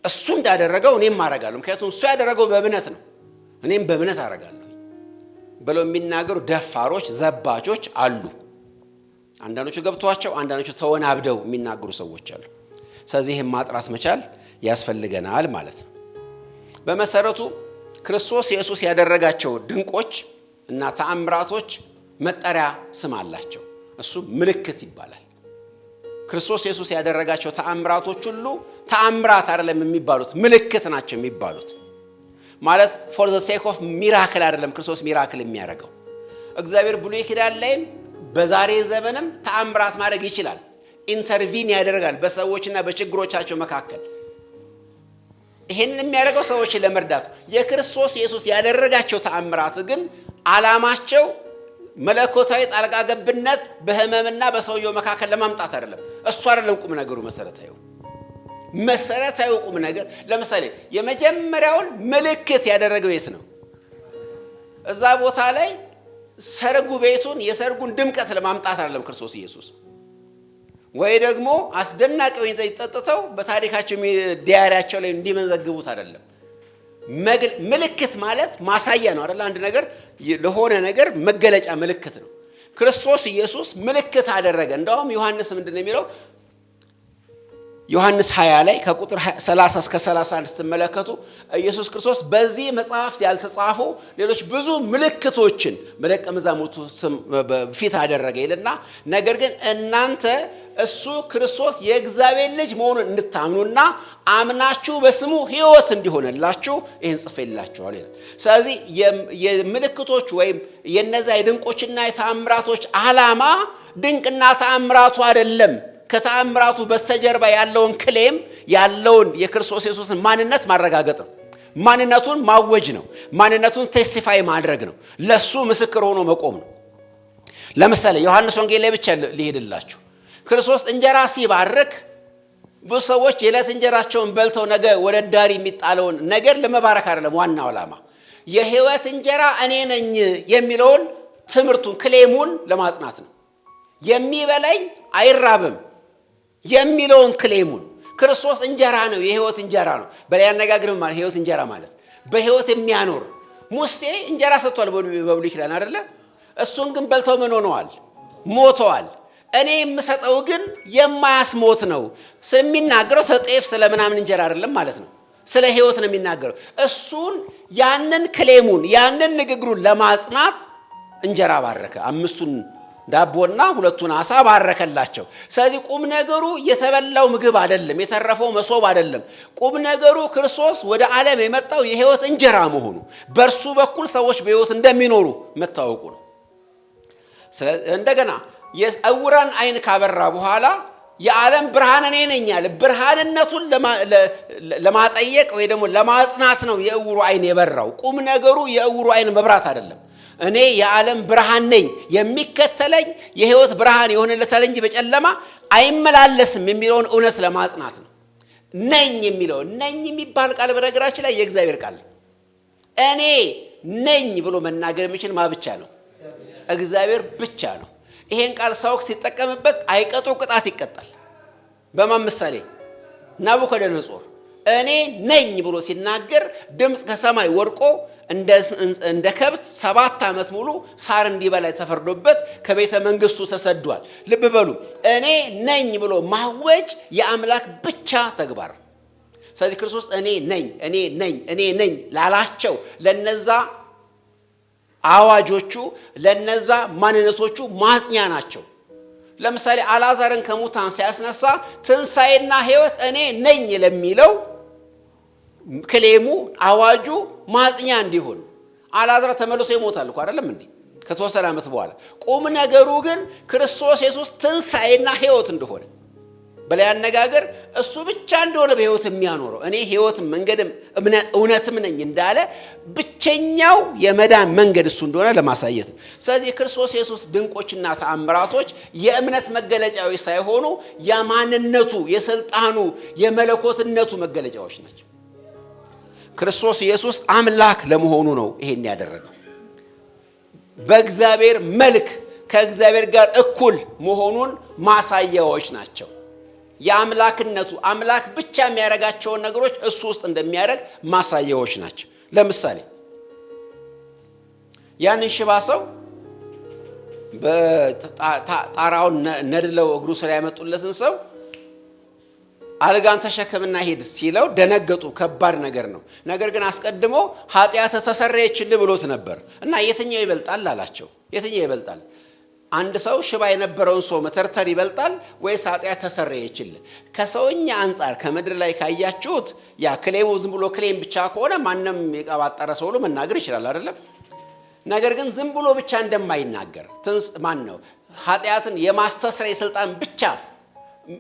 እሱ እንዳደረገው እኔም አደርጋለሁ። ምክንያቱም እሱ ያደረገው በእምነት ነው፣ እኔም በእምነት አደርጋለሁ ብለው የሚናገሩ ደፋሮች፣ ዘባቾች አሉ። አንዳንዶቹ ገብቷቸው፣ አንዳንዶቹ ተወናብደው የሚናገሩ ሰዎች አሉ። ስለዚህ ይህን ማጥራት መቻል ያስፈልገናል ማለት ነው። በመሰረቱ ክርስቶስ ኢየሱስ ያደረጋቸው ድንቆች እና ተአምራቶች መጠሪያ ስም አላቸው። እሱ ምልክት ይባላል። ክርስቶስ ኢየሱስ ያደረጋቸው ተአምራቶች ሁሉ ተአምራት አይደለም የሚባሉት፣ ምልክት ናቸው የሚባሉት። ማለት for the sake of miracle አይደለም ክርስቶስ ሚራክል የሚያደርገው። እግዚአብሔር ብሉይ ኪዳን ላይም በዛሬ ዘመንም ተአምራት ማድረግ ይችላል። ኢንተርቪን ያደርጋል በሰዎችና በችግሮቻቸው መካከል። ይሄንን የሚያደርገው ሰዎችን ለመርዳት። የክርስቶስ ኢየሱስ ያደረጋቸው ተአምራት ግን ዓላማቸው መለኮታዊ ጣልቃ ገብነት በህመምና በሰውየው መካከል ለማምጣት አይደለም። እሱ አይደለም ቁም ነገሩ። መሰረታዊ ቁም ነገር ለምሳሌ የመጀመሪያውን ምልክት ያደረገው የት ነው? እዛ ቦታ ላይ ሰርጉ ቤቱን የሰርጉን ድምቀት ለማምጣት አይደለም ክርስቶስ ኢየሱስ። ወይ ደግሞ አስደናቂ ወይን ጠጥተው በታሪካቸው ዲያሪያቸው ላይ እንዲመዘግቡት አይደለም። ምልክት ማለት ማሳያ ነው አይደል? አንድ ነገር ለሆነ ነገር መገለጫ ምልክት ነው። ክርስቶስ ኢየሱስ ምልክት አደረገ። እንደውም ዮሐንስ ምንድነው የሚለው? ዮሐንስ 20 ላይ ከቁጥር 30 እስከ 31 ስትመለከቱ ኢየሱስ ክርስቶስ በዚህ መጽሐፍ ያልተጻፉ ሌሎች ብዙ ምልክቶችን በደቀ መዛሙርቱ ፊት አደረገ ይልና፣ ነገር ግን እናንተ እሱ ክርስቶስ የእግዚአብሔር ልጅ መሆኑን እንድታምኑና አምናችሁ በስሙ ሕይወት እንዲሆንላችሁ ይህን ጽፌላችኋል ይላል። ስለዚህ የምልክቶች ወይም የነዛ የድንቆችና የተአምራቶች ዓላማ ድንቅና ተአምራቱ አይደለም። ከተአምራቱ በስተጀርባ ያለውን ክሌም ያለውን የክርስቶስ ኢየሱስን ማንነት ማረጋገጥ ነው። ማንነቱን ማወጅ ነው። ማንነቱን ቴስቲፋይ ማድረግ ነው። ለሱ ምስክር ሆኖ መቆም ነው። ለምሳሌ ዮሐንስ ወንጌል ላይ ብቻ ሊሄድላችሁ ክርስቶስ እንጀራ ሲባርክ ብዙ ሰዎች የዕለት እንጀራቸውን በልተው ነገ ወደ ዳሪ የሚጣለውን ነገር ለመባረክ አይደለም። ዋናው ዓላማ የሕይወት እንጀራ እኔ ነኝ የሚለውን ትምህርቱን ክሌሙን ለማጽናት ነው። የሚበላኝ አይራብም የሚለውን ክሌሙን ክርስቶስ እንጀራ ነው፣ የሕይወት እንጀራ ነው። በላይ አነጋግር ማለት ሕይወት እንጀራ ማለት በሕይወት የሚያኖር ሙሴ እንጀራ ሰጥቷል በብሉይ ኪዳን አይደለ? እሱን ግን በልተው ምን ሆነዋል? ሞተዋል። እኔ የምሰጠው ግን የማያስሞት ነው። ስለሚናገረው ስለጤፍ ስለምናምን እንጀራ አይደለም ማለት ነው፣ ስለ ሕይወት ነው የሚናገረው። እሱን ያንን ክሌሙን ያንን ንግግሩን ለማጽናት እንጀራ ባረከ። 5ቱን ዳቦና 2ቱን ዓሣ ባረከላቸው። ስለዚህ ቁም ነገሩ የተበላው ምግብ አይደለም፣ የተረፈው መሶብ አይደለም። ቁም ነገሩ ክርስቶስ ወደ ዓለም የመጣው የሕይወት እንጀራ መሆኑ፣ በእርሱ በኩል ሰዎች በሕይወት እንደሚኖሩ መታወቁ ነው። እንደገና የዕውራን አይን ካበራ በኋላ የዓለም ብርሃን እኔ ነኝ አለ። ብርሃንነቱን ለማጠየቅ ወይ ደግሞ ለማጽናት ነው የዕውሩ አይን የበራው። ቁም ነገሩ የዕውሩ አይን መብራት አይደለም። እኔ የዓለም ብርሃን ነኝ፣ የሚከተለኝ የሕይወት ብርሃን ይሆንለታል እንጂ በጨለማ አይመላለስም የሚለውን እውነት ለማጽናት ነው። ነኝ የሚለው ነኝ የሚባል ቃል በነገራችን ላይ የእግዚአብሔር ቃል። እኔ ነኝ ብሎ መናገር የሚችል ማ ብቻ ነው? እግዚአብሔር ብቻ ነው። ይሄን ቃል ሰው ሲጠቀምበት አይቀጡ ቅጣት ይቀጣል። በማን ምሳሌ? ናቡከደነጾር እኔ ነኝ ብሎ ሲናገር ድምፅ ከሰማይ ወድቆ እንደ ከብት 7 ዓመት ሙሉ ሳር እንዲበላ ተፈርዶበት ከቤተ መንግስቱ ተሰዷል። ልብ በሉ፣ እኔ ነኝ ብሎ ማወጅ የአምላክ ብቻ ተግባር። ስለዚህ ክርስቶስ እኔ ነኝ እኔ ነኝ እኔ ነኝ ላላቸው ለነዛ አዋጆቹ ለነዛ ማንነቶቹ ማጽኛ ናቸው። ለምሳሌ አልዓዛርን ከሙታን ሲያስነሳ ትንሣኤና ሕይወት እኔ ነኝ ለሚለው ክሌሙ አዋጁ ማጽኛ እንዲሆን። አልዓዛር ተመልሶ ይሞታል እኮ አይደለም እንዴ? ከተወሰነ ዓመት በኋላ። ቁም ነገሩ ግን ክርስቶስ ኢየሱስ ትንሣኤና ሕይወት እንደሆነ፣ በሌላ አነጋገር እሱ ብቻ እንደሆነ በሕይወት የሚያኖረው እኔ ሕይወትም መንገድም እውነትም ነኝ እንዳለ ብቸኛው የመዳን መንገድ እሱ እንደሆነ ለማሳየት ነው። ስለዚህ የክርስቶስ ኢየሱስ ድንቆችና ተአምራቶች የእምነት መገለጫዎች ሳይሆኑ የማንነቱ፣ የሥልጣኑ፣ የመለኮትነቱ መገለጫዎች ናቸው። ክርስቶስ ኢየሱስ አምላክ ለመሆኑ ነው ይሄን ያደረገው። በእግዚአብሔር መልክ ከእግዚአብሔር ጋር እኩል መሆኑን ማሳያዎች ናቸው። የአምላክነቱ አምላክ ብቻ የሚያደርጋቸውን ነገሮች እሱ ውስጥ እንደሚያደርግ ማሳያዎች ናቸው። ለምሳሌ ያንን ሽባ ሰው በጣራውን ነድለው እግሩ ስር ያመጡለትን ሰው አልጋን ተሸከምና ሄድ ሲለው ደነገጡ። ከባድ ነገር ነው። ነገር ግን አስቀድሞ ኃጢአት ተሰረየችልህ ብሎት ነበር እና የትኛው ይበልጣል አላቸው። የትኛው ይበልጣል? አንድ ሰው ሽባ የነበረውን ሰው መተርተር ይበልጣል ወይስ ኃጢአት ተሰረየችልህ? ከሰውኛ አንጻር ከምድር ላይ ካያችሁት ያ ክሌሙ ዝም ብሎ ክሌም ብቻ ከሆነ ማንም የቀባጠረ ሰው ሁሉ መናገር ይችላል አይደለም። ነገር ግን ዝም ብሎ ብቻ እንደማይናገር ማን ነው ኃጢአትን የማስተስረይ ስልጣን ብቻ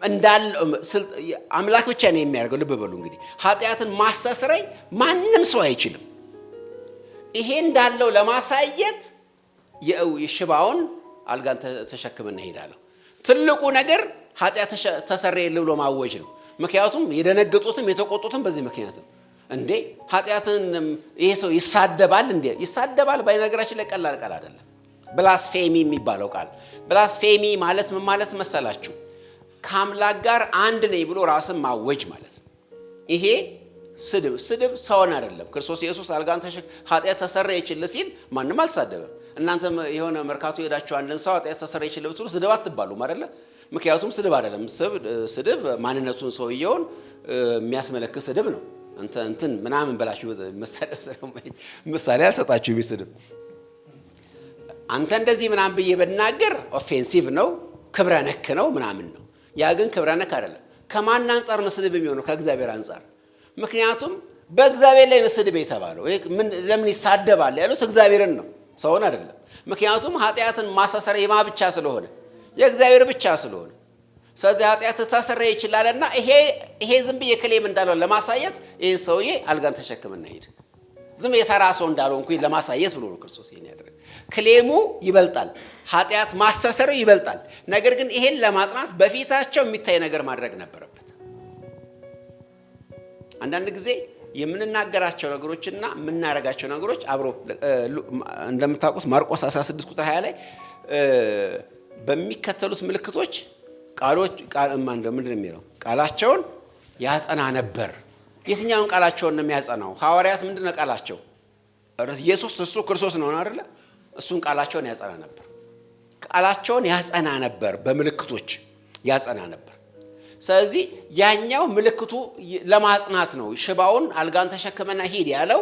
እንዳለው አምላክ ብቻ ነው የሚያደርገው። ልብ በሉ እንግዲህ ኃጢአትን ማስተስረይ ማንም ሰው አይችልም። ይሄ እንዳለው ለማሳየት የሽባውን አልጋን ተሸክመና ሄዳለሁ። ትልቁ ነገር ኃጢአት ተሰረየልህ ብሎ ማወጅ ነው። ምክንያቱም የደነገጡትም የተቆጡትም በዚህ ምክንያት ነው። እንዴ ኃጢአትን ይሄ ሰው ይሳደባል እንዴ? ይሳደባል በነገራችን ላይ ቀላል ቃል አይደለም። ብላስፌሚ የሚባለው ቃል ብላስፌሚ ማለት ምን ማለት መሰላችሁ? ከአምላክ ጋር አንድ ነኝ ብሎ ራስን ማወጅ ማለት ነው። ይሄ ስድብ ሰውን አይደለም። ክርስቶስ ኢየሱስ አልጋን ኃጢአት ተሰረየችልህ ሲል ማንም አልተሳደበም። እናንተም የሆነ መርካቶ ሄዳችሁ አንድን ሰው ኃጢአት ተሰረየችልህ ብትሉ ስድብ አትባሉም አይደለ? ምክንያቱም ስድብ አይደለም። ስድብ ማንነቱን ሰውየውን የሚያስመለክት ስድብ ነው። እንትን ምናምን በላችሁ ምሳሌ አልሰጣችሁ ቢስድብ አንተ እንደዚህ ምናምን ብዬ በናገር ኦፌንሲቭ ነው፣ ክብረ ነክ ነው ምናምን ነው። ያ ግን ክብረ ነክ አይደለም። ከማን አንጻር ነው ስድብ የሚሆነው? ከእግዚአብሔር አንጻር። ምክንያቱም በእግዚአብሔር ላይ ነው ስድብ የተባለው። ለምን ይሳደባል ያሉት እግዚአብሔርን ነው፣ ሰውን አይደለም። ምክንያቱም ኃጢአትን ማስተስረይ የማ ብቻ ስለሆነ የእግዚአብሔር ብቻ ስለሆነ፣ ስለዚህ ኃጢአት ተሰረየ ይችላልና ይሄ ዝም ብዬ ክሌም እንዳለው ለማሳየት ይህን ሰውዬ አልጋን ተሸክምና ሄድ ዝም የተራ ሰው እንዳልሆንኩኝ ለማሳየት ብሎ ነው ክርስቶስ ይሄን ያደረገ። ክሌሙ ይበልጣል፣ ኃጢአት ማስተስረዩ ይበልጣል። ነገር ግን ይሄን ለማጽናት በፊታቸው የሚታይ ነገር ማድረግ ነበረበት። አንዳንድ ጊዜ የምንናገራቸው ነገሮችና የምናደርጋቸው ነገሮች አብሮ እንደምታውቁት ማርቆስ 16 ቁጥር 20 ላይ በሚከተሉት ምልክቶች ምንድን ነው የሚለው? ቃላቸውን ያጸና ነበር። የትኛውን ቃላቸውን ነው የሚያጸናው? ሐዋርያት ምንድን ነው ቃላቸው? ኢየሱስ እሱ ክርስቶስ ነው አይደለ? እሱን ቃላቸውን ያጸና ነበር። ቃላቸውን ያጸና ነበር፣ በምልክቶች ያጸና ነበር። ስለዚህ ያኛው ምልክቱ ለማጽናት ነው። ሽባውን አልጋን ተሸክመና ሂድ ያለው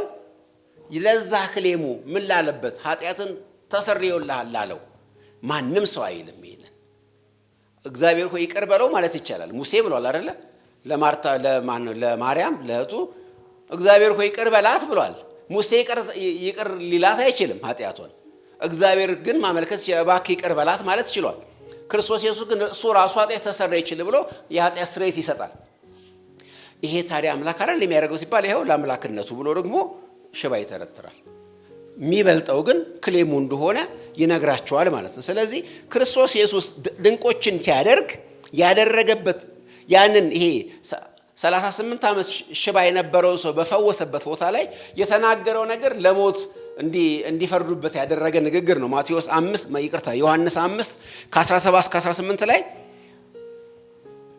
ለዛ ክሌሙ ምን ላለበት? ኃጢአትን ተሰርዮልሃል ላለው ማንም ሰው አይልም። ይሄንን እግዚአብሔር ሆይ ይቅር በለው ማለት ይቻላል። ሙሴ ብሏል አይደለ? ለማርያም ለእህቱ እግዚአብሔር ሆይ ይቅር በላት ብሏል። ሙሴ ይቅር ሊላት አይችልም ኃጢአቷን። እግዚአብሔር ግን ማመልከት እባክህ ይቅር በላት ማለት ይችላል። ክርስቶስ ኢየሱስ ግን እሱ ራሱ ኃጢአት ተሰረየችልህ ብሎ የኃጢአት ስርየት ይሰጣል። ይሄ ታዲያ አምላክ አይደል የሚያደርገው ሲባል ይኸው ለአምላክነቱ ብሎ ደግሞ ሽባ ይተረትራል። የሚበልጠው ግን ክሌሙ እንደሆነ ይነግራቸዋል ማለት ነው። ስለዚህ ክርስቶስ ኢየሱስ ድንቆችን ሲያደርግ ያደረገበት ያንን ይሄ 38 ዓመት ሽባ የነበረውን ሰው በፈወሰበት ቦታ ላይ የተናገረው ነገር ለሞት እንዲፈርዱበት ያደረገ ንግግር ነው። ዮሐንስ 5 ከ17 እስከ 18 ላይ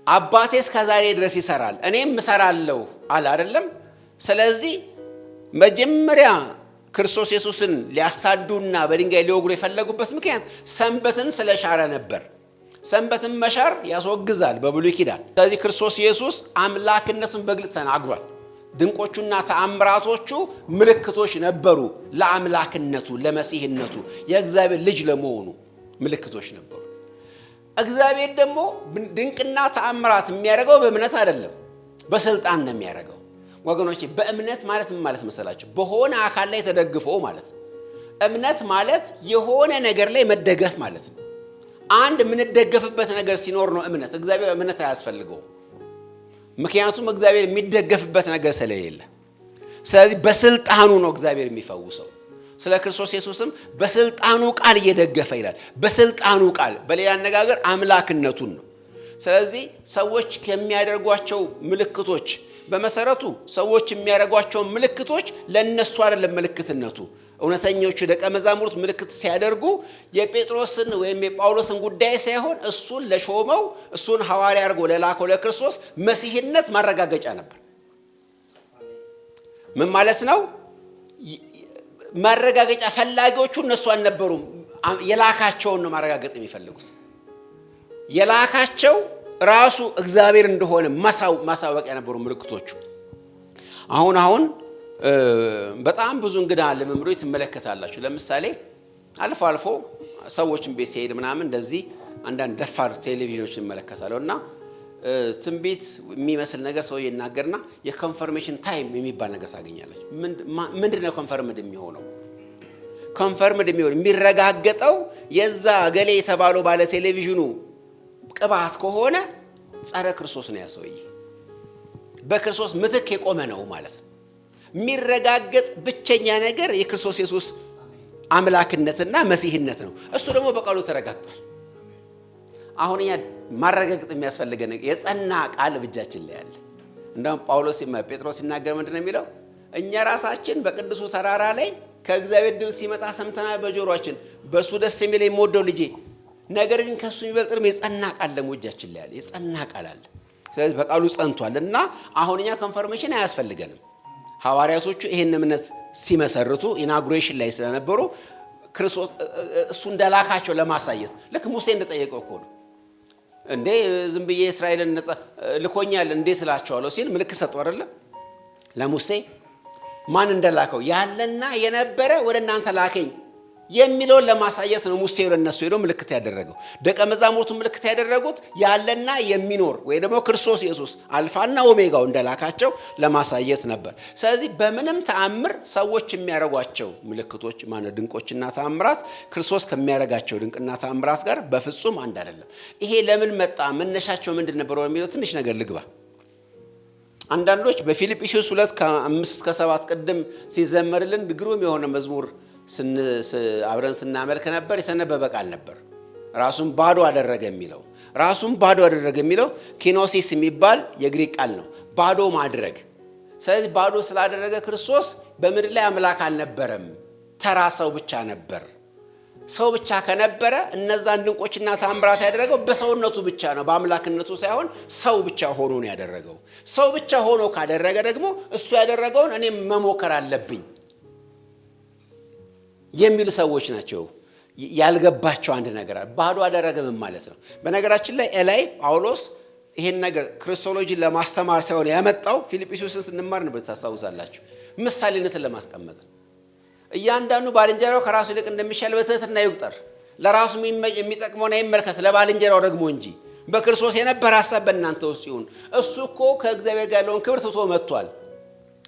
አባቴ እስከዛሬ ድረስ ይሰራል እኔም እሰራለሁ አለ አይደለም። ስለዚህ መጀመሪያ ክርስቶስ ኢየሱስን ሊያሳዱና በድንጋይ ሊወግሩ የፈለጉበት ምክንያት ሰንበትን ስለሻረ ነበር። ሰንበትን መሻር ያስወግዛል በብሉይ ኪዳን። ስለዚህ ክርስቶስ ኢየሱስ አምላክነቱን በግልጽ ተናግሯል። ድንቆቹና ተአምራቶቹ ምልክቶች ነበሩ። ለአምላክነቱ፣ ለመሲህነቱ፣ የእግዚአብሔር ልጅ ለመሆኑ ምልክቶች ነበሩ። እግዚአብሔር ደግሞ ድንቅና ተአምራት የሚያደርገው በእምነት አይደለም፣ በስልጣን ነው የሚያደርገው። ወገኖቼ በእምነት ማለት ምን ማለት መሰላችሁ? በሆነ አካል ላይ ተደግፎ ማለት ነው። እምነት ማለት የሆነ ነገር ላይ መደገፍ ማለት ነው። አንድ የምንደገፍበት ነገር ሲኖር ነው እምነት። እግዚአብሔር እምነት አያስፈልገው፣ ምክንያቱም እግዚአብሔር የሚደገፍበት ነገር ስለሌለ። ስለዚህ በስልጣኑ ነው እግዚአብሔር የሚፈውሰው። ስለ ክርስቶስ ኢየሱስም በስልጣኑ ቃል እየደገፈ ይላል። በስልጣኑ ቃል፣ በሌላ አነጋገር አምላክነቱን ነው። ስለዚህ ሰዎች የሚያደርጓቸው ምልክቶች በመሰረቱ ሰዎች የሚያደርጓቸው ምልክቶች ለነሱ አይደለም ምልክትነቱ። እውነተኞቹ ደቀ መዛሙርት ምልክት ሲያደርጉ የጴጥሮስን ወይም የጳውሎስን ጉዳይ ሳይሆን እሱን ለሾመው እሱን ሐዋርያ አድርጎ ለላከው ለክርስቶስ መሲህነት ማረጋገጫ ነበር። ምን ማለት ነው? ማረጋገጫ ፈላጊዎቹ እነሱ አልነበሩም። የላካቸውን ነው ማረጋገጥ የሚፈልጉት። የላካቸው ራሱ እግዚአብሔር እንደሆነ ማሳወቂያ ነበሩ ምልክቶቹ። አሁን በጣም ብዙ እንግዳ ልምምዶች ትመለከታላችሁ። ለምሳሌ አልፎ አልፎ ሰዎችን ቤት ሲሄድ ምናምን እንደዚህ አንዳንድ ደፋር ቴሌቪዥኖችን እመለከታለሁ እና ትንቢት የሚመስል ነገር ሰው ይናገርና የኮንፈርሜሽን ታይም የሚባል ነገር ታገኛለች። ምንድነው ኮንፈርምድ የሚሆነው? ኮንፈርምድ የሚረጋገጠው የዛ ገሌ የተባለው ባለ ቴሌቪዥኑ ቅባት ከሆነ ጸረ ክርስቶስ ነው ያሰውዬ፣ በክርስቶስ ምትክ የቆመ ነው ማለት ነው። የሚረጋገጥ ብቸኛ ነገር የክርስቶስ ኢየሱስ አምላክነትና መሲህነት ነው። እሱ ደግሞ በቃሉ ተረጋግጧል። አሁን እኛ ማረጋገጥ የሚያስፈልገን የጸና ቃል ብቻችን ላይ ያለ። እንደውም ጴጥሮስ ሲናገር ምንድነው የሚለው? እኛ ራሳችን በቅዱሱ ተራራ ላይ ከእግዚአብሔር ድምፅ ሲመጣ ሰምተናል በጆሮአችን፣ በእሱ ደስ የሚለኝ የምወደው ልጄ። ነገር ግን ከሱ የሚበልጥ የጸና ቃል ደግሞ እጃችን ላይ ያለ የጸና ቃል አለ። ስለዚህ በቃሉ ጸንቷል እና አሁን እኛ ኮንፈርሜሽን አያስፈልገንም። ሐዋርያቶቹ ይሄን እምነት ሲመሰርቱ ኢናጉሬሽን ላይ ስለነበሩ ክርስቶስ እሱ እንደላካቸው ለማሳየት ልክ ሙሴ እንደጠየቀው እኮ ነው። እንዴ ዝም ብዬ እስራኤልን ልኮኛል እንዴት እላቸዋለሁ ሲል ምልክት ሰጠው አይደለ? ለሙሴ ማን እንደላከው ያለና የነበረ ወደ እናንተ ላከኝ የሚለውን ለማሳየት ነው ሙሴ ለነሱ ሄዶ ምልክት ያደረገው። ደቀ መዛሙርቱ ምልክት ያደረጉት ያለና የሚኖር ወይ ደግሞ ክርስቶስ ኢየሱስ አልፋና ኦሜጋው እንደላካቸው ለማሳየት ነበር። ስለዚህ በምንም ተአምር ሰዎች የሚያደርጓቸው ምልክቶች ድንቆችና ተአምራት ክርስቶስ ከሚያደርጋቸው ድንቅና ተአምራት ጋር በፍጹም አንድ አይደለም። ይሄ ለምን መጣ? መነሻቸው ምንድን ነበር የሚለው ትንሽ ነገር ልግባ። አንዳንዶች በፊልጵስዩስ 2:5-7 ቅድም ሲዘመርልን ግሩም የሆነ መዝሙር አብረን ስናመልክ ነበር። የተነበበ ቃል ነበር። ራሱን ባዶ አደረገ የሚለው ኪኖሲስ የሚባል የግሪክ ቃል ነው። ባዶ ማድረግ። ስለዚህ ባዶ ስላደረገ ክርስቶስ በምድር ላይ አምላክ አልነበረም፣ ተራ ሰው ብቻ ነበር። ሰው ብቻ ከነበረ እነዛን ድንቆችና ተአምራት ያደረገው በሰውነቱ ብቻ ነው፣ በአምላክነቱ ሳይሆን ሰው ብቻ ሆኖ ነው ያደረገው። ሰው ብቻ ሆኖ ካደረገ ደግሞ እሱ ያደረገውን እኔም መሞከር አለብኝ የሚሉ ሰዎች ናቸው። ያልገባቸው አንድ ነገር አለ። ባዶ አደረገ ምን ማለት ነው? በነገራችን ላይ ኤላይ ጳውሎስ ይሄን ነገር ክርስቶሎጂን ለማስተማር ሳይሆን ያመጣው ፊልጵስዩስን ስንማር ነበር፣ ታስታውሳላችሁ። ምሳሌነትን ለማስቀመጥ ነው። እያንዳንዱ ባልንጀራው ከራሱ ይልቅ እንደሚሻል በትህትና ይቁጠር፣ ለራሱ የሚጠቅመውን አይመልከት፣ ለባልንጀራው ደግሞ እንጂ። በክርስቶስ የነበረ ሐሳብ በእናንተ ውስጥ ይሁን። እሱ እኮ ከእግዚአብሔር ጋር ያለውን ክብር ትቶ መጥቷል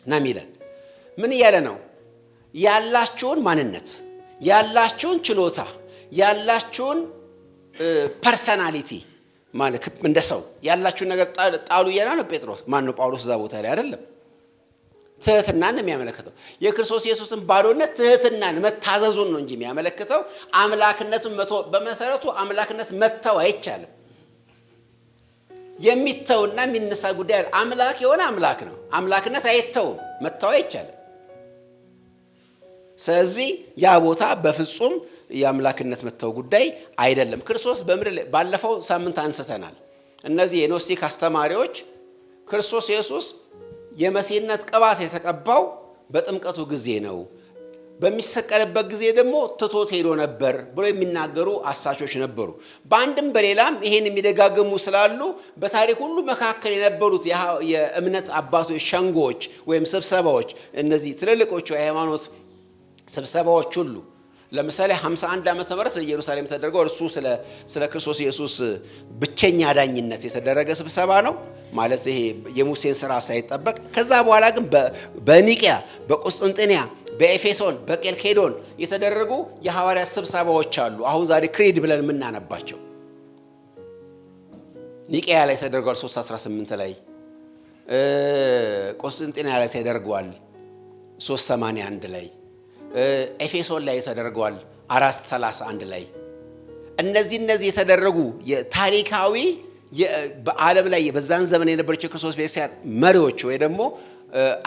ነው የሚለን። ምን እያለ ነው? ያላችሁን ማንነት፣ ያላችሁን ችሎታ፣ ያላችሁን ፐርሰናሊቲ ማለት እንደ ሰው ያላችሁን ነገር ጣሉ እያለ ነው ጴጥሮስ። ማነው ጳውሎስ እዛ ቦታ ላይ አይደለም። ትህትናን ነው የሚያመለክተው። የክርስቶስ ኢየሱስን ባዶነት ትህትናን መታዘዙን ነው እንጂ የሚያመለክተው አምላክነቱን በመሰረቱ አምላክነት መተው አይቻልም። የሚተውና የሚነሳ ጉዳይ አምላክ የሆነ አምላክ ነው። አምላክነት አይተውም፣ መተው አይቻልም። ስለዚህ ያ ቦታ በፍጹም የአምላክነት መተው ጉዳይ አይደለም። ክርስቶስ በምድር ላይ ባለፈው ሳምንት አንስተናል። እነዚህ የኖስቲክ አስተማሪዎች ክርስቶስ ኢየሱስ የመሲህነት ቅባት የተቀባው በጥምቀቱ ጊዜ ነው፣ በሚሰቀልበት ጊዜ ደግሞ ትቶት ሄዶ ነበር ብሎ የሚናገሩ አሳቾች ነበሩ። በአንድም በሌላም ይሄን የሚደጋገሙ ስላሉ በታሪክ ሁሉ መካከል የነበሩት የእምነት አባቶች ሸንጎች ወይም ስብሰባዎች፣ እነዚህ ትልልቆቹ የሃይማኖት ስብሰባዎች ሁሉ ለምሳሌ 51 ዓመተ ምህረት በኢየሩሳሌም ተደረገው እርሱ ስለ ክርስቶስ ኢየሱስ ብቸኛ ዳኝነት የተደረገ ስብሰባ ነው ማለት ይሄ የሙሴን ሥራ ሳይጠበቅ። ከዛ በኋላ ግን በኒቂያ፣ በቁስጥንጥንያ፣ በኤፌሶን በቄልቄዶን የተደረጉ የሐዋርያት ስብሰባዎች አሉ። አሁን ዛሬ ክሬድ ብለን የምናነባቸው ኒቄያ ላይ ተደርጓል 318 ላይ፣ ቆስጠንጢንያ ላይ ተደርጓል 381 ላይ፣ ኤፌሶን ላይ ተደርጓል 431 ላይ። እነዚህ የተደረጉ የታሪካዊ በዓለም ላይ በዛን ዘመን የነበረችው የክርስቶስ ቤተክርስቲያን መሪዎች ወይ ደግሞ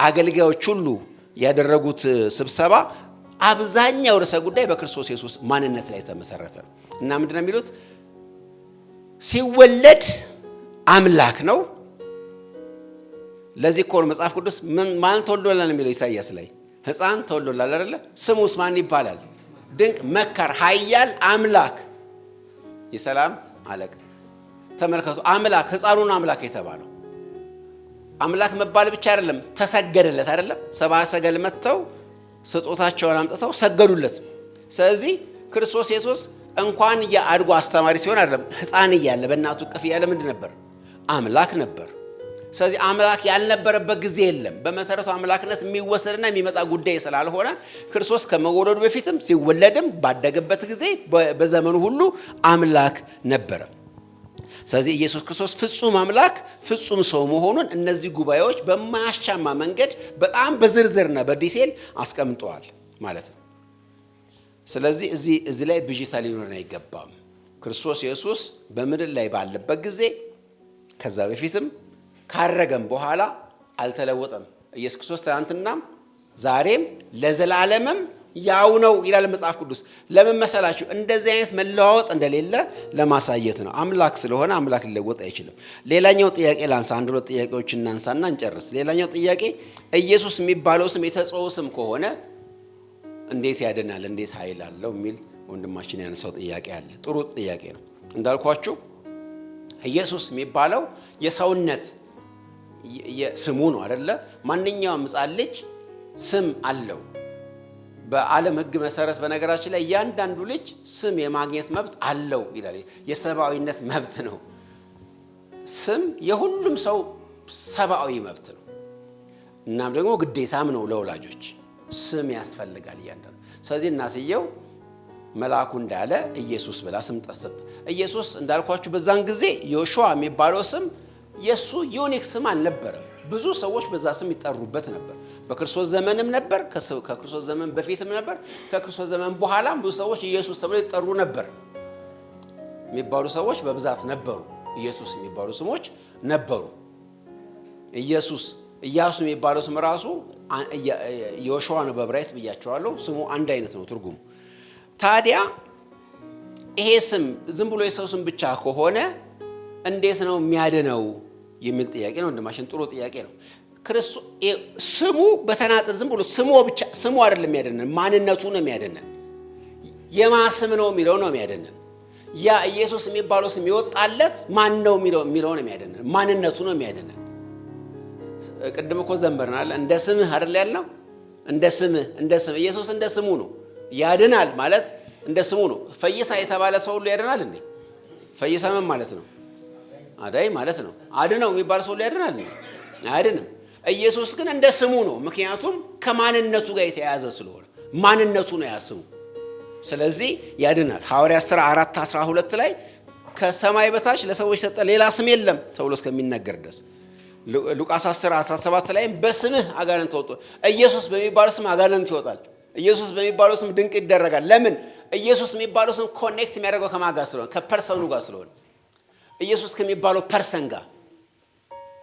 አገልጋዮች ሁሉ ያደረጉት ስብሰባ አብዛኛው ርዕሰ ጉዳይ በክርስቶስ ኢየሱስ ማንነት ላይ ተመሰረተ ነው እና ምንድነው የሚሉት? ሲወለድ አምላክ ነው። ለዚህ እኮ መጽሐፍ ቅዱስ ማን ተወልዶላል የሚለው ኢሳይያስ ላይ ሕፃን ተወልዶላል አይደለ? ስሙስ ማን ይባላል? ድንቅ መካር፣ ኃያል አምላክ፣ የሰላም አለቃ። ተመልከቱ፣ አምላክ ሕፃኑን አምላክ የተባለው አምላክ መባል ብቻ አይደለም፣ ተሰገደለት አይደለም? ሰብአ ሰገል መጥተው ስጦታቸውን አምጥተው ሰገዱለት። ስለዚህ ክርስቶስ ኢየሱስ እንኳን የአድጎ አስተማሪ ሲሆን አይደለም፣ ሕፃን እያለ በእናቱ እቅፍ እያለ ምንድን ነበር? አምላክ ነበር። ስለዚህ አምላክ ያልነበረበት ጊዜ የለም። በመሰረቱ አምላክነት የሚወሰድና የሚመጣ ጉዳይ ስላልሆነ ክርስቶስ ከመወለዱ በፊትም ሲወለድም ባደገበት ጊዜ በዘመኑ ሁሉ አምላክ ነበረ። ስለዚህ ኢየሱስ ክርስቶስ ፍጹም አምላክ ፍጹም ሰው መሆኑን እነዚህ ጉባኤዎች በማያሻማ መንገድ በጣም በዝርዝርና በዲቴል አስቀምጠዋል ማለት ነው። ስለዚህ እዚህ ላይ ብዥታ ሊኖረን አይገባም። ክርስቶስ ኢየሱስ በምድር ላይ ባለበት ጊዜ ከዛ በፊትም ካረገም በኋላ አልተለወጠም። ኢየሱስ ክርስቶስ ትናንትናም ዛሬም ለዘላለምም ያው ነው ይላል መጽሐፍ ቅዱስ። ለምን መሰላችሁ? እንደዚህ አይነት መለዋወጥ እንደሌለ ለማሳየት ነው። አምላክ ስለሆነ አምላክ ሊለወጥ አይችልም። ሌላኛው ጥያቄ ላንሳ፣ አንድ ሁለት ጥያቄዎች እናንሳና እንጨርስ። ሌላኛው ጥያቄ ኢየሱስ የሚባለው ስም የተጸውዖ ስም ከሆነ እንዴት ያድናል? እንዴት ኃይል አለው? የሚል ወንድማችን ያነሳው ጥያቄ አለ። ጥሩ ጥያቄ ነው። እንዳልኳችሁ ኢየሱስ የሚባለው የሰውነት ስሙ ነው አይደለ? ማንኛውም ሕፃን ልጅ ስም አለው። በዓለም ሕግ መሰረት በነገራችን ላይ እያንዳንዱ ልጅ ስም የማግኘት መብት አለው ይላል። የሰብአዊነት መብት ነው። ስም የሁሉም ሰው ሰብአዊ መብት ነው። እናም ደግሞ ግዴታም ነው ለወላጆች ስም ያስፈልጋል እያንዳንዱ። ስለዚህ እናትየው መልአኩ እንዳለ ኢየሱስ ብላ ስም ተሰጠ። ኢየሱስ እንዳልኳችሁ በዛን ጊዜ ዮሹዋ የሚባለው ስም የሱ ዩኒክ ስም አልነበረም። ብዙ ሰዎች በዛ ስም ይጠሩበት ነበር። በክርስቶስ ዘመንም ነበር፣ ከክርስቶስ ዘመን በፊትም ነበር፣ ከክርስቶስ ዘመን በኋላም ብዙ ሰዎች ኢየሱስ ተብለው ይጠሩ ነበር የሚባሉ ሰዎች በብዛት ነበሩ። ኢየሱስ የሚባሉ ስሞች ነበሩ። ኢያሱ የሚባለው ስም ራሱ ዮሹዋ ነው በዕብራይስጥ ብያቸዋለሁ። ስሙ አንድ አይነት ነው ትርጉሙ። ታዲያ ይሄ ስም ዝም ብሎ የሰው ስም ብቻ ከሆነ እንዴት ነው የሚያድነው የሚል ጥያቄ ነው። ወንድማችን ጥሩ ጥያቄ ነው። ስሙ በተናጠል ዝም ብሎ ስሙ አይደለም የሚያድነን፣ ማንነቱ ነው የሚያድነን። የማስም ነው የሚለው ነው የሚያድነን። ያ ኢየሱስ የሚባለው ስም ይወጣለት ማን ነው የሚለው ነው የሚያድነን፣ ማንነቱ ነው የሚያድነን። ቅድም እኮ ዘምረናል። እንደ ስምህ አይደል ያልነው? እንደ ስምህ ኢየሱስ እንደ ስሙ ነው ያድናል ማለት እንደ ስሙ ነው። ፈይሳ የተባለ ሰው ሁሉ ያድናል እንዴ? ፈይሳ ምን ማለት ነው? አዳይ ማለት ነው። አድነው የሚባል ሰው ሁሉ ያድናል? አይድንም። ኢየሱስ ግን እንደ ስሙ ነው። ምክንያቱም ከማንነቱ ጋር የተያያዘ ስለሆነ ማንነቱ ነው ያ ስሙ። ስለዚህ ያድናል። ሐዋርያት ሥራ 4:12 ላይ ከሰማይ በታች ለሰዎች የሰጠ ሌላ ስም የለም ተብሎ እስከሚነገር ድረስ። ሉቃስ 10:17 ላይ በስምህ አጋንንት ወጡ። ኢየሱስ በሚባለው ስም አጋንንት ይወጣል። ኢየሱስ በሚባለው ስም ድንቅ ይደረጋል። ለምን? ኢየሱስ የሚባለው ስም ኮኔክት የሚያደርገው ከማን ጋር ስለሆነ? ከፐርሰኑ ጋር ስለሆነ። ኢየሱስ ከሚባለው ፐርሰን ጋር፣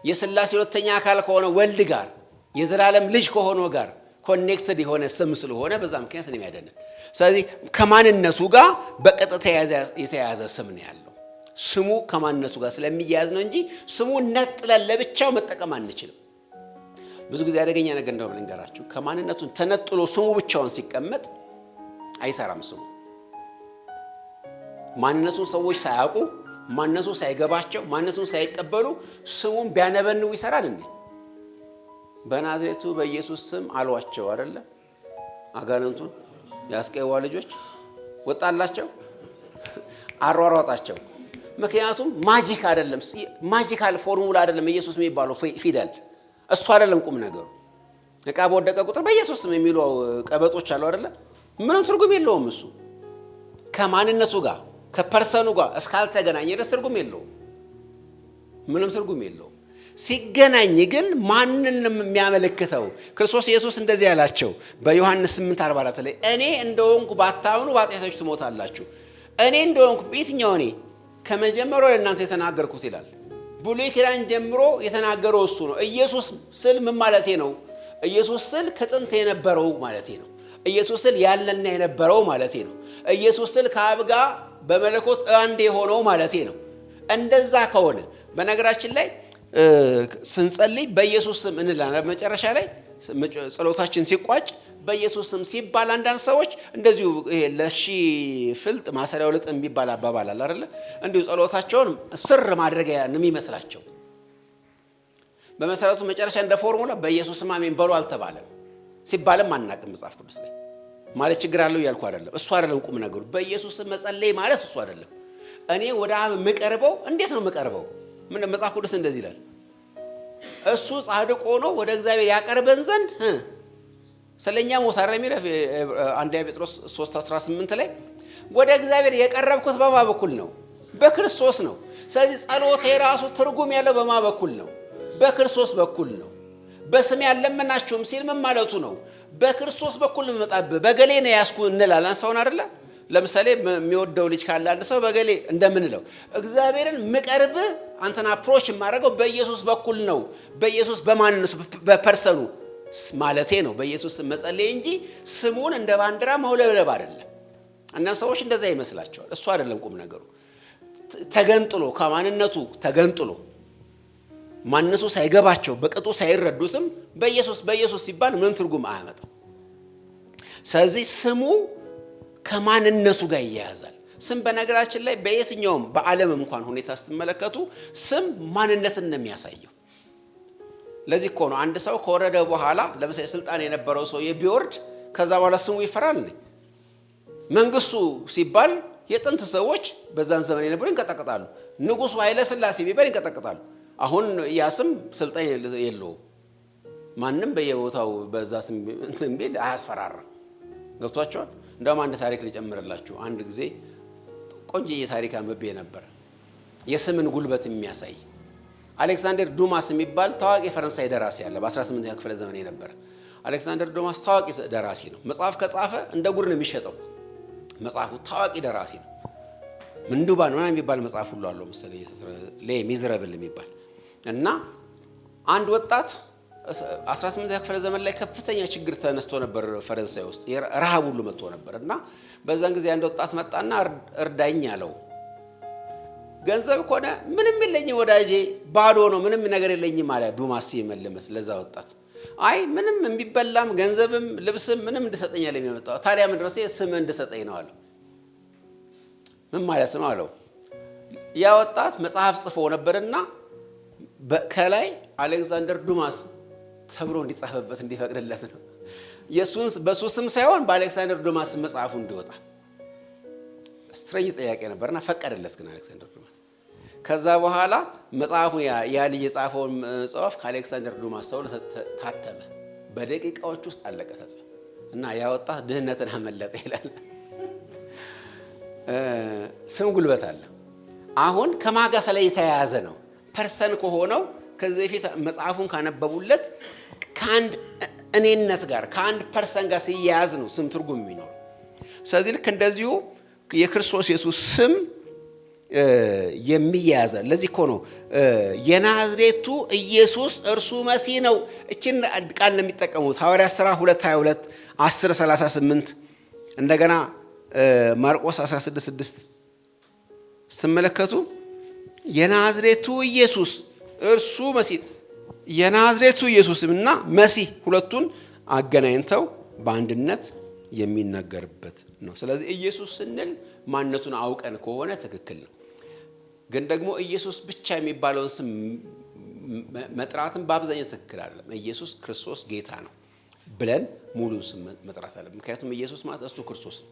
የሥላሴ ሁለተኛ አካል ከሆነ ወልድ ጋር፣ የዘላለም ልጅ ከሆነው ጋር ኮኔክትድ የሆነ ስም ስለሆነ በዛ ምክንያት ነው የሚያደነን። ስለዚህ ከማንነቱ ጋር በቀጥታ የተያያዘ ስም ነው ያለው። ስሙ ከማንነቱ ጋር ስለሚያያዝ ነው እንጂ ስሙ ነጥለን ለብቻው መጠቀም አንችልም። ብዙ ጊዜ አደገኛ ነገር እንደሆነ ልንገራችሁ። ከማንነቱን ተነጥሎ ስሙ ብቻውን ሲቀመጥ አይሰራም። ስሙ ማንነቱን ሰዎች ሳያውቁ፣ ማንነቱ ሳይገባቸው፣ ማንነቱን ሳይቀበሉ ስሙን ቢያነበንቡ ይሰራል እንዴ? በናዝሬቱ በኢየሱስ ስም አሏቸው አይደለ? አጋንንቱን ያስቀይዋ ልጆች ወጣላቸው፣ አሯሯጣቸው። ምክንያቱም ማጂክ አይደለም፣ ማጂካል ፎርሙላ አይደለም ኢየሱስ የሚባለው ፊደል እሱ አይደለም ቁም ነገሩ። ዕቃ በወደቀ ቁጥር በኢየሱስ ስም የሚሉ ቀበጦች አሉ አይደለ? ምንም ትርጉም የለውም። እሱ ከማንነቱ ጋር ከፐርሰኑ ጋር እስካልተገናኘ ድረስ ትርጉም የለውም። ምንም ትርጉም የለውም። ሲገናኝ ግን ማንንም የሚያመለክተው ክርስቶስ ኢየሱስ እንደዚህ ያላቸው በዮሐንስ 8:44 ላይ እኔ እንደሆንኩ ባታምኑ በኃጢአታችሁ ትሞታላችሁ። እኔ እንደሆንኩ በየትኛው እኔ ከመጀመሪያው ለእናንተ የተናገርኩት ይላል። ብሉይ ኪዳን ጀምሮ የተናገረው እሱ ነው። ኢየሱስ ስል ምን ማለቴ ነው? ኢየሱስ ስል ከጥንት የነበረው ማለቴ ነው። ኢየሱስ ስል ያለና የነበረው ማለቴ ነው። ኢየሱስ ስል ከአብ ጋር በመለኮት አንድ የሆነው ማለቴ ነው። እንደዛ ከሆነ በነገራችን ላይ ስንጸልይ በኢየሱስ ስም እንላለን። መጨረሻ ላይ ጸሎታችን ሲቋጭ በኢየሱስ ስም ሲባል አንዳንድ ሰዎች እንደዚሁ ይሄ ለሺ ፍልጥ ማሰሪያው ልጥ የሚባል አባባል አለ አይደለ? እንዲሁ ጸሎታቸውን ስር ማድረጊያ ነው የሚመስላቸው። በመሰረቱ መጨረሻ እንደ ፎርሙላ በኢየሱስ ስም አሜን በሉ አልተባለም። ሲባልም አናውቅም መጽሐፍ ቅዱስ ላይ። ማለት ችግር አለው እያልኩ አይደለም። እሱ አይደለም ቁም ነገሩ። በኢየሱስ ስም መጸለይ ማለት እሱ አይደለም። እኔ ወደ አብ የምቀርበው እንዴት ነው የምቀርበው? ምን መጽሐፍ ቅዱስ እንደዚህ ይላል፣ እሱ ጻድቅ ሆኖ ወደ እግዚአብሔር ያቀርበን ዘንድ ስለኛ ሞት አይደል የሚለው አንደኛ ጴጥሮስ 3:18 ላይ ወደ እግዚአብሔር የቀረብኩት በማ በኩል ነው? በክርስቶስ ነው። ስለዚህ ጸሎቴ ራሱ ትርጉም ያለው በማ በኩል ነው? በክርስቶስ በኩል ነው። በስም ያለመናችሁም ሲል ምን ማለቱ ነው? በክርስቶስ በኩል መጣብ በገሌ ነው ያስኩ እንላለን። ሰውን አይደለ? ለምሳሌ የሚወደው ልጅ ካለ አንድ ሰው በገሌ እንደምንለው እግዚአብሔርን ምቀርብ አንተና አፕሮች የማደርገው በኢየሱስ በኩል ነው። በኢየሱስ በማንነቱ በፐርሰኑ ማለቴ ነው። በኢየሱስ መጸለይ እንጂ ስሙን እንደ ባንዲራ ማውለብለብ አይደለም። እነዛ ሰዎች እንደዛ ይመስላቸዋል። እሱ አይደለም ቁም ነገሩ። ተገንጥሎ ከማንነቱ ተገንጥሎ ማንነቱ ሳይገባቸው በቅጡ ሳይረዱትም በኢየሱስ ሲባል ምንም ትርጉም አያመጣም። ስለዚህ ስሙ ከማንነቱ ጋር ይያያዛል። ስም በነገራችን ላይ በየትኛውም በዓለም እንኳን ሁኔታ ስትመለከቱ ስም ማንነትን ነው የሚያሳየው። ለዚህ እኮ ነው አንድ ሰው ከወረደ በኋላ ለምሳሌ ስልጣን የነበረው ሰው ቢወርድ ከዛ በኋላ ስሙ ይፈራል። መንግስቱ ሲባል የጥንት ሰዎች በዛን ዘመን የነበሩ ይንቀጠቀጣሉ። ንጉሱ ኃይለ ሥላሴ ቢባል ይንቀጠቀጣሉ። አሁን ያ ስም ስልጣን የለውም። ማንም በየቦታው በዛ ስም ቢል አያስፈራራም። ገብቷቸዋል። እንደውም አንድ ታሪክ ልጨምርላችሁ። አንድ ጊዜ ቆንጆዬ ታሪክ አንብቤ ነበር የስምን ጉልበት የሚያሳይ። አሌክሳንደር ዱማስ የሚባል ታዋቂ ፈረንሳይ ደራሲ አለ። በ18ኛው ክፍለ ዘመን የነበረ አሌክሳንደር ዱማስ ታዋቂ ደራሲ ነው። መጽሐፍ ከጻፈ እንደ ጉድ ነው የሚሸጠው። መጽሐፉ ታዋቂ ደራሲ ነው። ምንዱባን ምናምን የሚባል መጽሐፍ ሁሉ አለው መሰለኝ ሚዝረብል የሚባል እና አንድ ወጣት 18ኛው ክፍለ ዘመን ላይ ከፍተኛ ችግር ተነስቶ ነበር ፈረንሳይ ውስጥ ረሃብ ሁሉ መጥቶ ነበር እና በዛን ጊዜ አንድ ወጣት መጣና እርዳኝ አለው። ገንዘብ ከሆነ ምንም የለኝም ወዳጄ ባዶ ነው ምንም ነገር የለኝም አለ ዱማስ ይመልመስ ለዛ ወጣት። አይ ምንም የሚበላም ገንዘብም ልብስም ምንም እንድሰጠኝ አለ የሚመጣው። ታዲያ ምን ድረስ ስም እንድሰጠኝ ነው አለ። ምን ማለት ነው አለው። ያ ወጣት መጽሐፍ ጽፎ ነበርና ከላይ አሌክሳንደር ዱማስ ተብሎ እንዲጻፈበት እንዲፈቅድለት ነው። በሱ ስም ሳይሆን በአሌክሳንደር ዱማስ መጽሐፉ እንዲወጣ ስትሬንጅ ጥያቄ ነበርና ፈቀደለት ግን አሌክሳንደር ዱማስ። ከዛ በኋላ መጽሐፉ ያ ልጅ የጻፈውን ጽሑፍ ከአሌክሳንደር ዱማስ ተብሎ ታተመ። በደቂቃዎች ውስጥ አለቀ ተጽፎ እና ያ ወጣት ድህነትን አመለጠ ይላል። ስም ጉልበት አለ። አሁን ከማጋሳ ላይ የተያያዘ ነው። ፐርሰን ከሆነው ከዚህ በፊት መጽሐፉን ካነበቡለት ከአንድ እኔነት ጋር ከአንድ ፐርሰን ጋር ሲያያዝ ነው ስም ትርጉም የሚኖር። ስለዚህ ልክ እንደዚሁ የክርስቶስ ኢየሱስ ስም የሚያያዝ። ለዚህ እኮ ነው የናዝሬቱ ኢየሱስ እርሱ መሲህ ነው እችን ቃል ነው የሚጠቀሙት። ሐዋርያት ሥራ 2:22 10:38 እንደገና ማርቆስ 16:6 ስትመለከቱ የናዝሬቱ ኢየሱስ እርሱ መሲህ የናዝሬቱ ኢየሱስና መሲህ ሁለቱን አገናኝተው በአንድነት የሚናገርበት ነው። ስለዚህ ኢየሱስ ስንል ማንነቱን አውቀን ከሆነ ትክክል ነው። ግን ደግሞ ኢየሱስ ብቻ የሚባለውን ስም መጥራትን በአብዛኛው ትክክል አይደለም። ኢየሱስ ክርስቶስ ጌታ ነው ብለን ሙሉን ስም መጥራት አለ። ምክንያቱም ኢየሱስ ማለት እሱ ክርስቶስ ነው።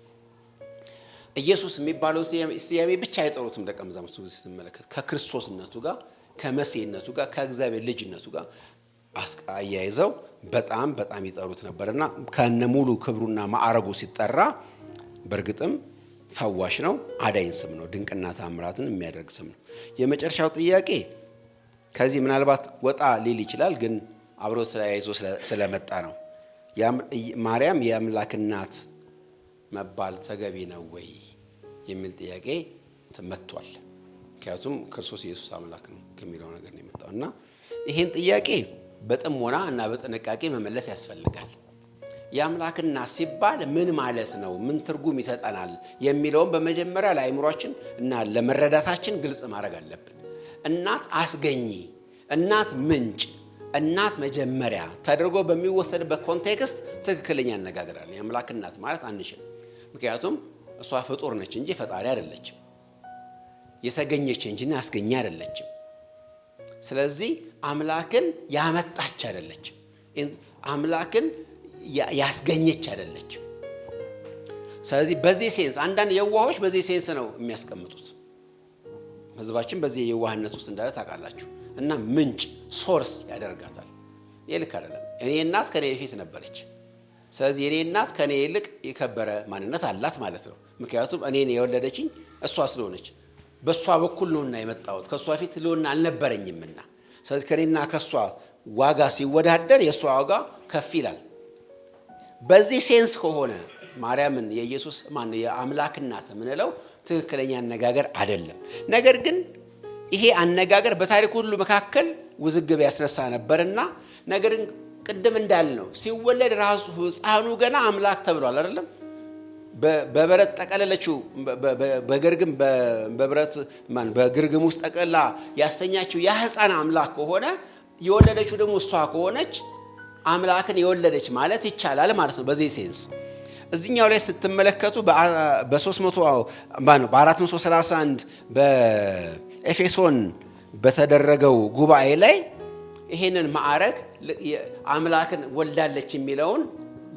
ኢየሱስ የሚባለው ስያሜ ብቻ አይጠሩትም ደቀ መዛሙርቱ ሲመለከት ከክርስቶስነቱ ጋር ከመሲህነቱ ጋር ከእግዚአብሔር ልጅነቱ ጋር አያይዘው በጣም በጣም ይጠሩት ነበርና ከነ ሙሉ ክብሩና ማዕረጉ ሲጠራ በእርግጥም ፈዋሽ ነው፣ አዳኝ ስም ነው፣ ድንቅና ተአምራትን የሚያደርግ ስም ነው። የመጨረሻው ጥያቄ ከዚህ ምናልባት ወጣ ሊል ይችላል፣ ግን አብሮ ስለያይዞ ስለመጣ ነው። ማርያም የአምላክ እናት መባል ተገቢ ነው ወይ የሚል ጥያቄ መጥቷል። ምክንያቱም ክርስቶስ ኢየሱስ አምላክ ነው ከሚለው ነገር ነው የመጣው እና ይሄን ጥያቄ በጥሞና እና በጥንቃቄ መመለስ ያስፈልጋል። የአምላክ እናት ሲባል ምን ማለት ነው? ምን ትርጉም ይሰጠናል? የሚለውን በመጀመሪያ ለአእምሯችን እና ለመረዳታችን ግልጽ ማድረግ አለብን። እናት አስገኚ፣ እናት ምንጭ፣ እናት መጀመሪያ ተደርጎ በሚወሰድበት ኮንቴክስት ትክክለኛ አነጋገራለን። የአምላክ እናት ማለት አንችልም። ምክንያቱም እሷ ፍጡር ነች እንጂ ፈጣሪ አይደለችም። የተገኘች እንጂ አስገኚ አይደለችም። ስለዚህ አምላክን ያመጣች አይደለችም። አምላክን ያስገኘች አይደለችም። ስለዚህ በዚህ ሴንስ አንዳንድ የዋሆች በዚህ ሴንስ ነው የሚያስቀምጡት። ህዝባችን በዚህ የዋህነት ውስጥ እንዳለ ታውቃላችሁ። እና ምንጭ ሶርስ ያደርጋታል። ይልክ አይደለም። እኔ እናት ከኔ በፊት ነበረች። ስለዚህ እኔ እናት ከኔ ይልቅ የከበረ ማንነት አላት ማለት ነው። ምክንያቱም እኔን የወለደችኝ እሷ ስለሆነች በሷ በኩል ነውና የመጣሁት ከሷ ፊት ለውና አልነበረኝምና። ስለዚህ ከኔና ከሷ ዋጋ ሲወዳደር የሷ ዋጋ ከፍ ይላል። በዚህ ሴንስ ከሆነ ማርያምን የኢየሱስ የአምላክ እናት የምንለው ትክክለኛ አነጋገር አይደለም። ነገር ግን ይሄ አነጋገር በታሪክ ሁሉ መካከል ውዝግብ ያስነሳ ነበርና ነገር ግን ቅድም እንዳልነው ሲወለድ ራሱ ሕፃኑ ገና አምላክ ተብሏል አይደለም? በበረት ጠቀለለችው በግርግም በብረት በግርግም ውስጥ ጠቅልላ ያሰኛችው ያ ሕፃን አምላክ ከሆነ የወለደችው ደግሞ እሷ ከሆነች አምላክን የወለደች ማለት ይቻላል ማለት ነው። በዚህ ሴንስ እዚህኛው ላይ ስትመለከቱ በ431 በኤፌሶን በተደረገው ጉባኤ ላይ ይሄንን ማዕረግ አምላክን ወልዳለች የሚለውን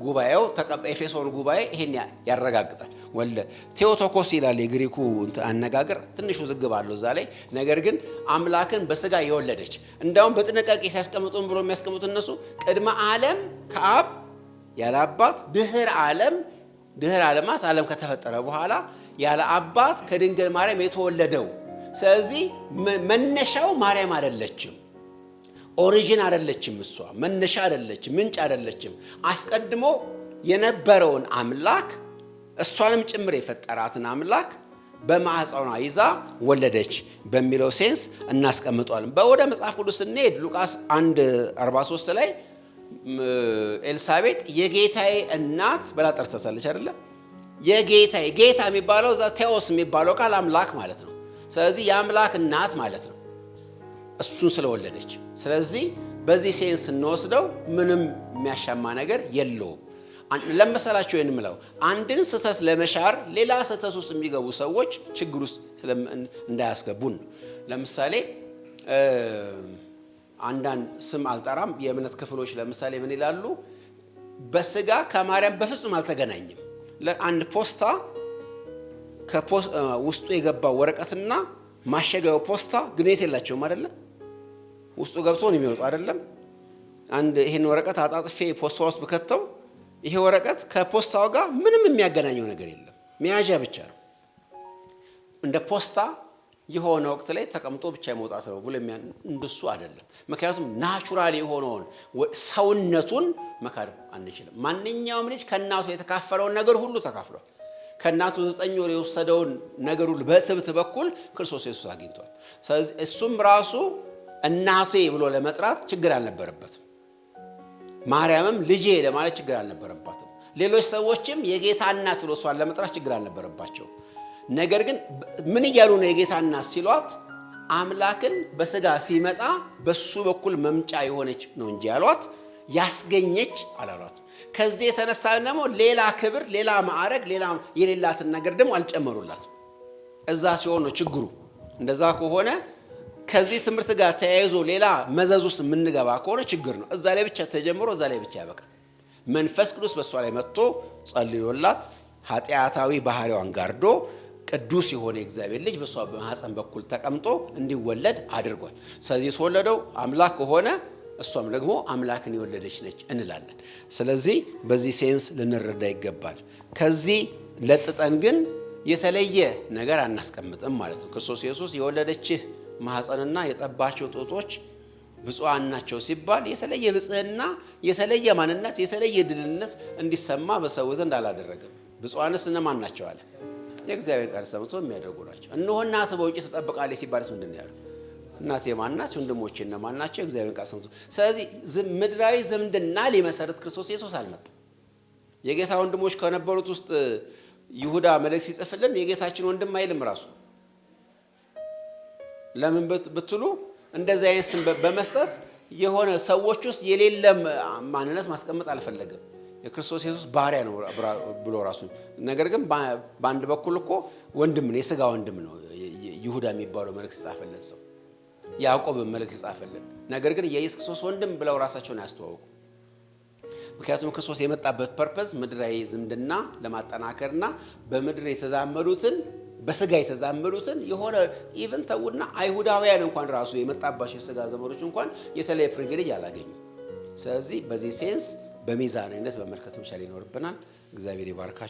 ጉባኤው ኤፌሶን ጉባኤ ይሄን ያረጋግጣል። ወልደ ቴዎቶኮስ ይላል የግሪኩ አነጋገር። ትንሽ ውዝግብ አለው እዛ ላይ። ነገር ግን አምላክን በስጋ የወለደች እንዳውም በጥንቃቄ ሲያስቀምጡን ብሎ የሚያስቀምጡ እነሱ ቅድመ ዓለም ከአብ ያለ አባት ድህር ዓለማት ዓለም ከተፈጠረ በኋላ ያለ አባት ከድንግል ማርያም የተወለደው። ስለዚህ መነሻው ማርያም አይደለችም፣ ኦሪጂን አይደለችም፣ እሷ መነሻ አይደለችም፣ ምንጭ አይደለችም። አስቀድሞ የነበረውን አምላክ እሷንም ጭምር የፈጠራትን አምላክ በማህፀኗ ይዛ ወለደች በሚለው ሴንስ እናስቀምጧለን። በወደ መጽሐፍ ቅዱስ ስንሄድ ሉቃስ 1:43 ላይ ኤልሳቤጥ የጌታዬ እናት ብላ ጠርታታለች አይደለ? የጌታዬ ጌታ የሚባለው እዛ ቴዎስ የሚባለው ቃል አምላክ ማለት ነው። ስለዚህ የአምላክ እናት ማለት ነው እሱን ስለወለደች። ስለዚህ በዚህ ሴንስ እንወስደው ምንም የሚያሻማ ነገር የለውም። ለመሰላቸው የምለው አንድን ስህተት ለመሻር ሌላ ስህተት ውስጥ የሚገቡ ሰዎች ችግር ውስጥ እንዳያስገቡን ነው። ለምሳሌ አንዳንድ ስም አልጠራም የእምነት ክፍሎች ለምሳሌ ምን ይላሉ? በስጋ ከማርያም በፍጹም አልተገናኘም። ለአንድ ፖስታ ውስጡ የገባው ወረቀትና ማሸጊያው ፖስታ ግንኙነት የላቸውም አይደለ? ውስጡ ገብቶ ነው የሚወጣው አይደለም? አንድ ይሄን ወረቀት አጣጥፌ ፖስታ ውስጥ ብከተው ይሄ ወረቀት ከፖስታው ጋር ምንም የሚያገናኘው ነገር የለም፣ መያዣ ብቻ ነው። እንደ ፖስታ የሆነ ወቅት ላይ ተቀምጦ ብቻ መውጣት ነው ብሎ እንደሱ አይደለም። ምክንያቱም ናቹራል የሆነውን ሰውነቱን መካድ አንችልም። ማንኛውም ልጅ ከእናቱ የተካፈለውን ነገር ሁሉ ተካፍሏል። ከእናቱ 9 ወር የወሰደውን ነገር ሁሉ በትብት በኩል ክርስቶስ ኢየሱስ አግኝቷል። ስለዚህ እሱም ራሱ እናቴ ብሎ ለመጥራት ችግር አልነበረበትም። ማርያምም ልጄ ለማለት ችግር አልነበረባትም። ሌሎች ሰዎችም የጌታ እናት ብሎ እሷን ለመጥራት ችግር አልነበረባቸው። ነገር ግን ምን እያሉ ነው የጌታ እናት ሲሏት? አምላክን በስጋ ሲመጣ በሱ በኩል መምጫ የሆነች ነው እንጂ ያሏት ያስገኘች አላሏት። ከዚህ የተነሳ ደግሞ ሌላ ክብር፣ ሌላ ማዕረግ፣ ሌላ የሌላትን ነገር ደግሞ አልጨመሩላትም። እዛ ሲሆን ነው ችግሩ። እንደዛ ከሆነ ከዚህ ትምህርት ጋር ተያይዞ ሌላ መዘዝ ውስጥ የምንገባ ከሆነ ችግር ነው። እዛ ላይ ብቻ ተጀምሮ እዛ ላይ ብቻ ያበቃል። መንፈስ ቅዱስ በሷ ላይ መጥቶ ጸልዮላት ኃጢአታዊ ባህሪዋን ጋርዶ ቅዱስ የሆነ እግዚአብሔር ልጅ በሷ በማህፀን በኩል ተቀምጦ እንዲወለድ አድርጓል። ስለዚህ የተወለደው አምላክ ከሆነ እሷም ደግሞ አምላክን የወለደች ነች እንላለን። ስለዚህ በዚህ ሴንስ ልንረዳ ይገባል። ከዚህ ለጥጠን ግን የተለየ ነገር አናስቀምጥም ማለት ነው። ክርስቶስ ኢየሱስ የወለደችህ ማህፀንና የጠባቸው ጡቶች ብፁዓን ናቸው ሲባል የተለየ ብጽህና፣ የተለየ ማንነት፣ የተለየ ድልነት እንዲሰማ በሰው ዘንድ አላደረገም። ብፁዓንስ እነማን ናቸው አለ? የእግዚአብሔር ቃል ሰምቶ የሚያደርጉ ናቸው። እነሆ እናትህ በውጭ ትጠብቃለች ሲባልስ ምንድን ነው ያለው? እናቴ ማን ናቸው? ወንድሞቼ እነማን ናቸው? የእግዚአብሔር ቃል ሰምቶ። ስለዚህ ምድራዊ ዝምድና ሊመሰርት ክርስቶስ ኢየሱስ አልመጣም። የጌታ ወንድሞች ከነበሩት ውስጥ ይሁዳ መልእክት ሲጽፍልን የጌታችን ወንድም አይልም ራሱ። ለምን ብትሉ እንደዚህ አይነት ስም በመስጠት የሆነ ሰዎች ውስጥ የሌለ ማንነት ማስቀመጥ አልፈለገም። የክርስቶስ ኢየሱስ ባሪያ ነው ብሎ ራሱ። ነገር ግን በአንድ በኩል እኮ ወንድም ነው፣ የሥጋ ወንድም ነው ይሁዳ የሚባለው መልእክት ሲጻፈልን ሰው፣ ያዕቆብ መልእክት ሲጻፈልን። ነገር ግን የኢየሱስ ክርስቶስ ወንድም ብለው ራሳቸውን ያስተዋውቁ። ምክንያቱም ክርስቶስ የመጣበት ፐርፐዝ ምድራዊ ዝምድና ለማጠናከርና በምድር የተዛመዱትን በሥጋ የተዛመዱትን የሆነ ኢቭን ተውና አይሁዳውያን እንኳን ራሱ የመጣባቸው የሥጋ ዘመዶች እንኳን የተለየ ፕሪቪሌጅ አላገኙ። ስለዚህ በዚህ ሴንስ በሚዛናዊነት መመልከት መቻል ይኖርብናል። እግዚአብሔር ይባርካችሁ።